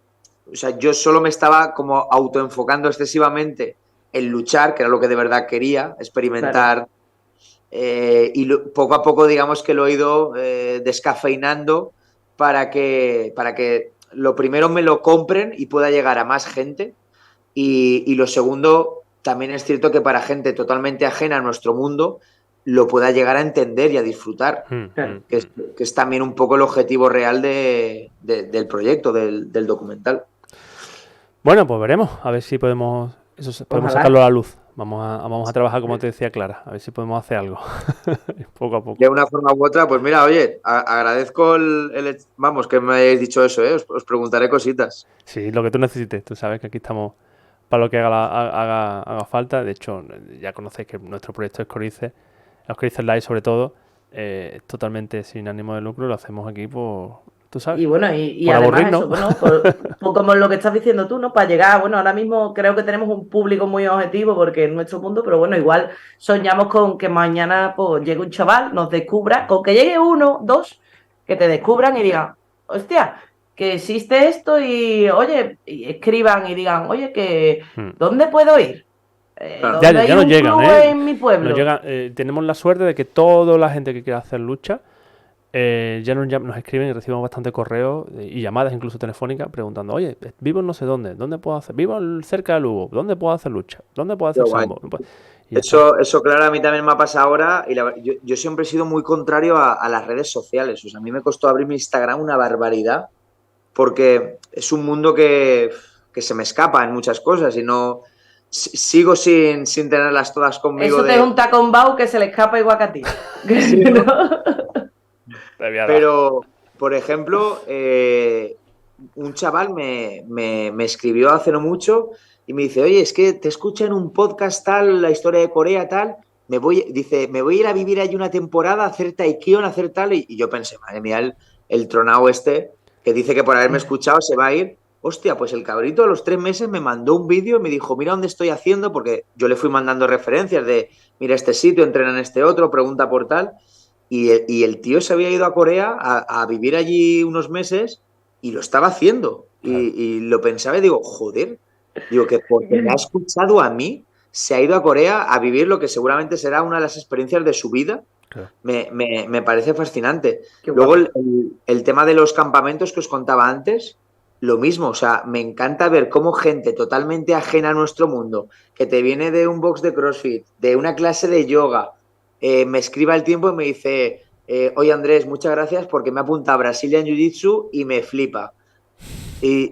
o sea, yo solo me estaba como autoenfocando excesivamente en luchar, que era lo que de verdad quería, experimentar. Claro. Y poco a poco, digamos que lo he ido descafeinando para que lo primero me lo compren y pueda llegar a más gente. Y lo segundo, también es cierto que para gente totalmente ajena a nuestro mundo, lo pueda llegar a entender y a disfrutar, que es también un poco el objetivo real del proyecto, del documental. Bueno, pues veremos, a ver si podemos sacarlo a la luz. Vamos a trabajar, como te decía Clara, a ver si podemos hacer algo, poco a poco. De una forma u otra, pues mira, oye, agradezco vamos, que me hayáis dicho eso, os preguntaré cositas. Sí, lo que tú necesites, tú sabes que aquí estamos para lo que haga falta. De hecho, ya conocéis que nuestro proyecto Escorices Live sobre todo, es totalmente sin ánimo de lucro, lo hacemos aquí por... ¿Tú sabes? Y bueno, y además eso, bueno, pues como lo que estás diciendo tú, ¿no? Para llegar, bueno, ahora mismo creo que tenemos un público muy objetivo porque es nuestro mundo, pero bueno, igual soñamos con que mañana pues llegue un chaval, nos descubra, con que llegue 1, 2, que te descubran y digan, hostia, que existe esto y, oye, y escriban y digan, oye, que ¿dónde puedo ir? Ya nos llegan, en mi pueblo. Tenemos la suerte de que toda la gente que quiera hacer lucha ya nos escriben y recibimos bastante correos y llamadas incluso telefónicas preguntando, oye, vivo en no sé dónde puedo hacer? Vivo cerca de Lugo, ¿dónde puedo hacer lucha? ¿Dónde puedo hacer sambo? Eso, claro, a mí también me ha pasado ahora y yo siempre he sido muy contrario a las redes sociales. O sea, a mí me costó abrir mi Instagram una barbaridad porque es un mundo que se me escapa en muchas cosas y no... Sigo sin tenerlas todas conmigo. Eso te junta con Bau que se le escapa igual que a ti. Sí, ¿no? Pero, por ejemplo, un chaval me escribió hace no mucho y me dice, oye, es que te escucha en un podcast tal, la historia de Corea tal, me voy a ir a vivir allí una temporada, a hacer taekwondo, a hacer tal, y yo pensé, madre mía, el tronao este, que dice que por haberme escuchado se va a ir. Hostia, pues el cabrito a los 3 meses me mandó un vídeo y me dijo, mira dónde estoy haciendo, porque yo le fui mandando referencias de, mira este sitio, entrena en este otro, pregunta por tal. Y el tío se había ido a Corea a vivir allí unos meses y lo estaba haciendo. Claro. Y lo pensaba y digo, joder, digo que porque me ha escuchado a mí, se ha ido a Corea a vivir lo que seguramente será una de las experiencias de su vida. Claro. Me parece fascinante. Luego el tema de los campamentos que os contaba antes, lo mismo, o sea, me encanta ver cómo gente totalmente ajena a nuestro mundo, que te viene de un box de CrossFit, de una clase de yoga, me escribe al tiempo y me dice, oye Andrés, muchas gracias porque me apunta a Brazilian Jiu-Jitsu y me flipa. Y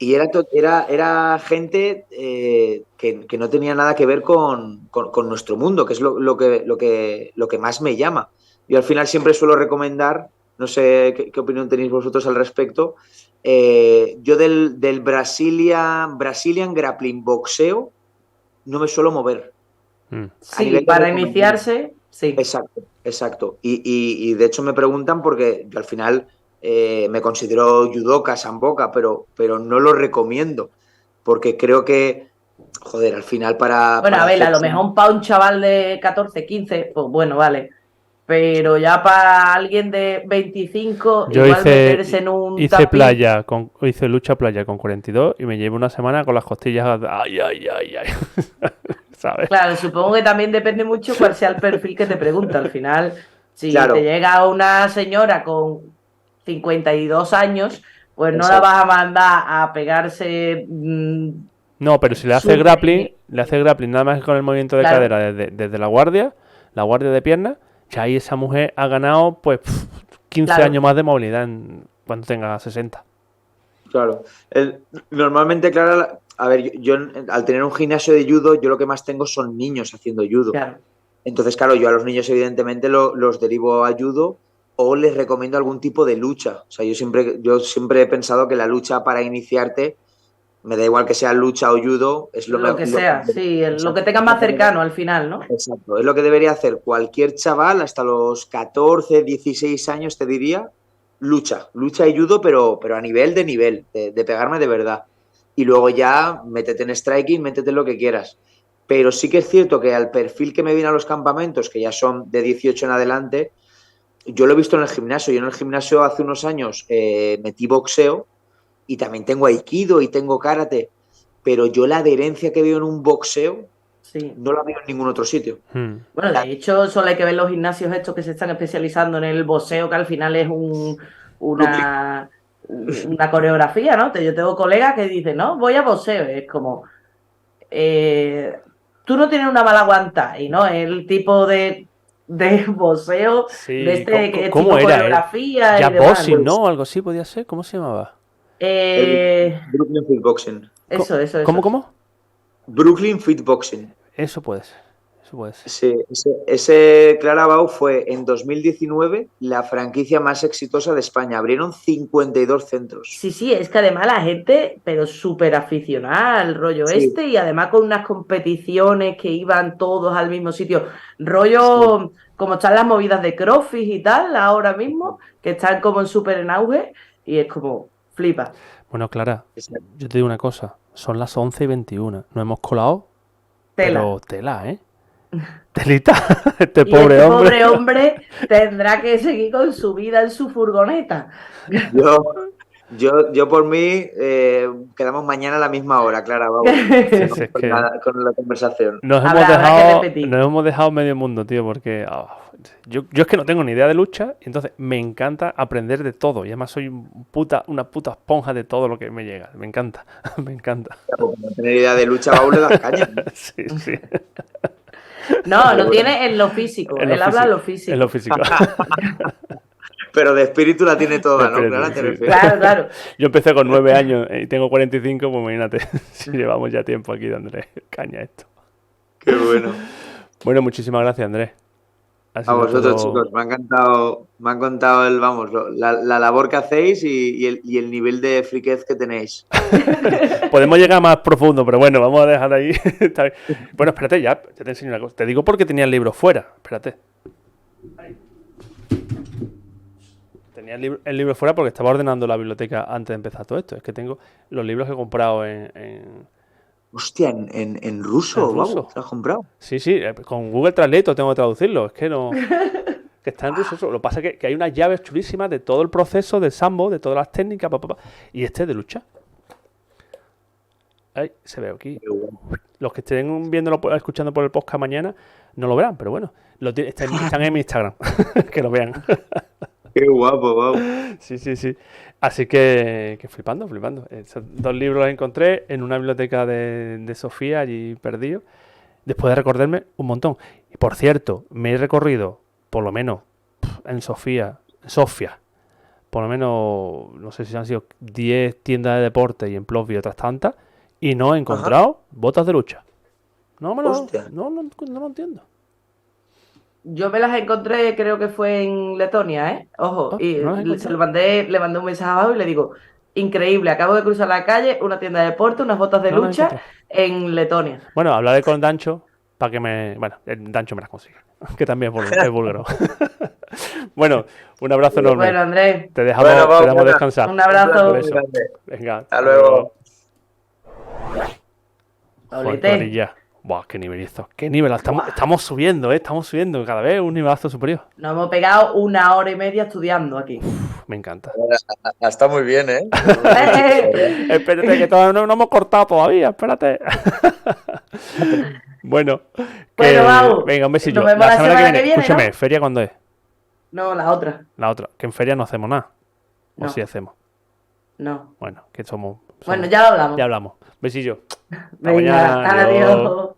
era gente que no tenía nada que ver con nuestro mundo, que es lo que más me llama. Yo al final siempre suelo recomendar, no sé qué opinión tenéis vosotros al respecto, yo del Brazilian Grappling Boxeo no me suelo mover. Sí, para iniciarse, sí. Exacto. Y de hecho me preguntan porque yo al final me considero judoka, samboka, pero no lo recomiendo porque creo que, joder, al final Bueno, para a ver, a lo mejor para un chaval de 14, 15, pues bueno, vale. Pero ya para alguien de 25, yo igual meterse en un hice lucha playa con 42 y me llevo una semana con las costillas ay. ¿Sabes? Claro, supongo que también depende mucho cuál sea el perfil que te pregunta. Al final, si te llega una señora con 52 años, pues no la vas a mandar a pegarse... No, pero si le hace grappling nada más que con el movimiento de cadera desde la guardia de piernas, ya ahí esa mujer ha ganado pues 15 años más de movilidad cuando tenga 60. Claro. Normalmente, claro, a ver, yo al tener un gimnasio de judo, yo lo que más tengo son niños haciendo judo. Claro. Entonces, claro, yo a los niños evidentemente los derivo a judo o les recomiendo algún tipo de lucha. O sea, yo siempre he pensado que la lucha para iniciarte, me da igual que sea lucha o judo, es lo que sea, sí, lo que tengas más cercano al final, ¿no? Exacto, es lo que debería hacer cualquier chaval hasta los 14, 16 años, te diría, lucha y judo, pero a nivel de pegarme de verdad. Y luego ya métete en striking, métete en lo que quieras. Pero sí que es cierto que al perfil que me viene a los campamentos, que ya son de 18 en adelante, yo lo he visto en el gimnasio. Yo en el gimnasio hace unos años metí boxeo y también tengo aikido y tengo karate, pero yo la adherencia que veo en un boxeo no la veo en ningún otro sitio. Bueno, de hecho, solo hay que ver los gimnasios estos que se están especializando en el boxeo, que al final es una coreografía, ¿no? Yo tengo colegas que dicen, no, voy a boxeo. Es como, tú no tienes una mala guanta, y no, el tipo de boxeo, de este ¿cómo tipo era, coreografía ya y demás. boxing, ¿no? Algo así podía ser. ¿Cómo se llamaba? Brooklyn Fit Boxing. Eso. ¿Cómo? Brooklyn Fit Boxing. Eso puede ser. Sí, ese Clarabau fue en 2019 la franquicia más exitosa de España. Abrieron 52 centros. Sí, es que además la gente, pero súper aficionada al rollo y además con unas competiciones que iban todos al mismo sitio. Rollo, como están las movidas de CrossFit y tal, ahora mismo, que están como súper en auge, y es como, flipa. Bueno, Clara, yo te digo una cosa, son las 11:21, nos hemos colado, pero tela, ¿eh? Telita, este pobre hombre tendrá que seguir con su vida en su furgoneta. Yo por mí, quedamos mañana a la misma hora, Clara, vamos, con la conversación. Nos hemos dejado medio mundo, tío, porque yo es que no tengo ni idea de lucha, y entonces me encanta aprender de todo, y además soy una puta esponja de todo lo que me llega, me encanta. No tener idea de lucha, Baúl, le das caña. Sí. No tiene en lo físico, él habla en lo físico. En lo físico. Pero de espíritu la tiene toda, ¿no? Claro. Yo empecé con 9 años y tengo 45, pues imagínate, si llevamos ya tiempo aquí dándole caña a esto. Qué bueno. Bueno, muchísimas gracias, Andrés. A vosotros, chicos, me ha encantado la labor que hacéis y el nivel de friquez que tenéis. Podemos llegar más profundo, pero bueno, vamos a dejar ahí. Bueno, espérate, ya te enseño una cosa. Te digo porque tenía el libro fuera. Espérate. Tenía el libro fuera porque estaba ordenando la biblioteca antes de empezar todo esto. Es que tengo los libros que he comprado en... Hostia, en ruso, vamos, ¿te lo has comprado? Sí, con Google Translate tengo que traducirlo. Es que no... que está en ruso. Lo que pasa es que hay unas llaves chulísimas de todo el proceso del sambo, de todas las técnicas, y este es de lucha. Ahí se ve aquí. Los que estén escuchando por el podcast mañana no lo verán, pero bueno, están en mi Instagram. Que lo vean. Qué guapo, wow. Sí. Así que flipando. Esos 2 libros los encontré en una biblioteca de Sofía, allí perdido, después de recordarme un montón. Y por cierto, me he recorrido, por lo menos, en Sofía, por lo menos, no sé si han sido 10 tiendas de deporte y en Plovdiv y otras tantas, y no he encontrado botas de lucha. No lo entiendo. Yo me las encontré, creo que fue en Letonia, ¿eh? Ojo, y le mandé un mensaje abajo y le digo, increíble, acabo de cruzar la calle, una tienda de deporte, unas botas de lucha en Letonia. Bueno, hablaré con Dancho para que Dancho me las consiga, que también es búlgaro. Bueno, un abrazo enorme. Bueno, Andrés. Te dejamos descansar. Un abrazo. Venga, hasta luego. Joder, buah, qué nivelazo. Qué nivel. Estamos subiendo, estamos subiendo cada vez un nivelazo superior. Nos hemos pegado 1 hora y media estudiando aquí. Me encanta. Está muy bien, ¿eh? Espérate, que todavía no hemos cortado todavía, espérate. Bueno, vamos. Venga, un besillo. Nos vemos la semana que viene. Escúchame, ¿no? ¿feria cuándo es? No, la otra. Que en feria no hacemos nada. ¿O sí hacemos? No. Bueno, que somos... Bueno, ya lo hablamos. Ya hablamos. Besillo. Venga, adiós.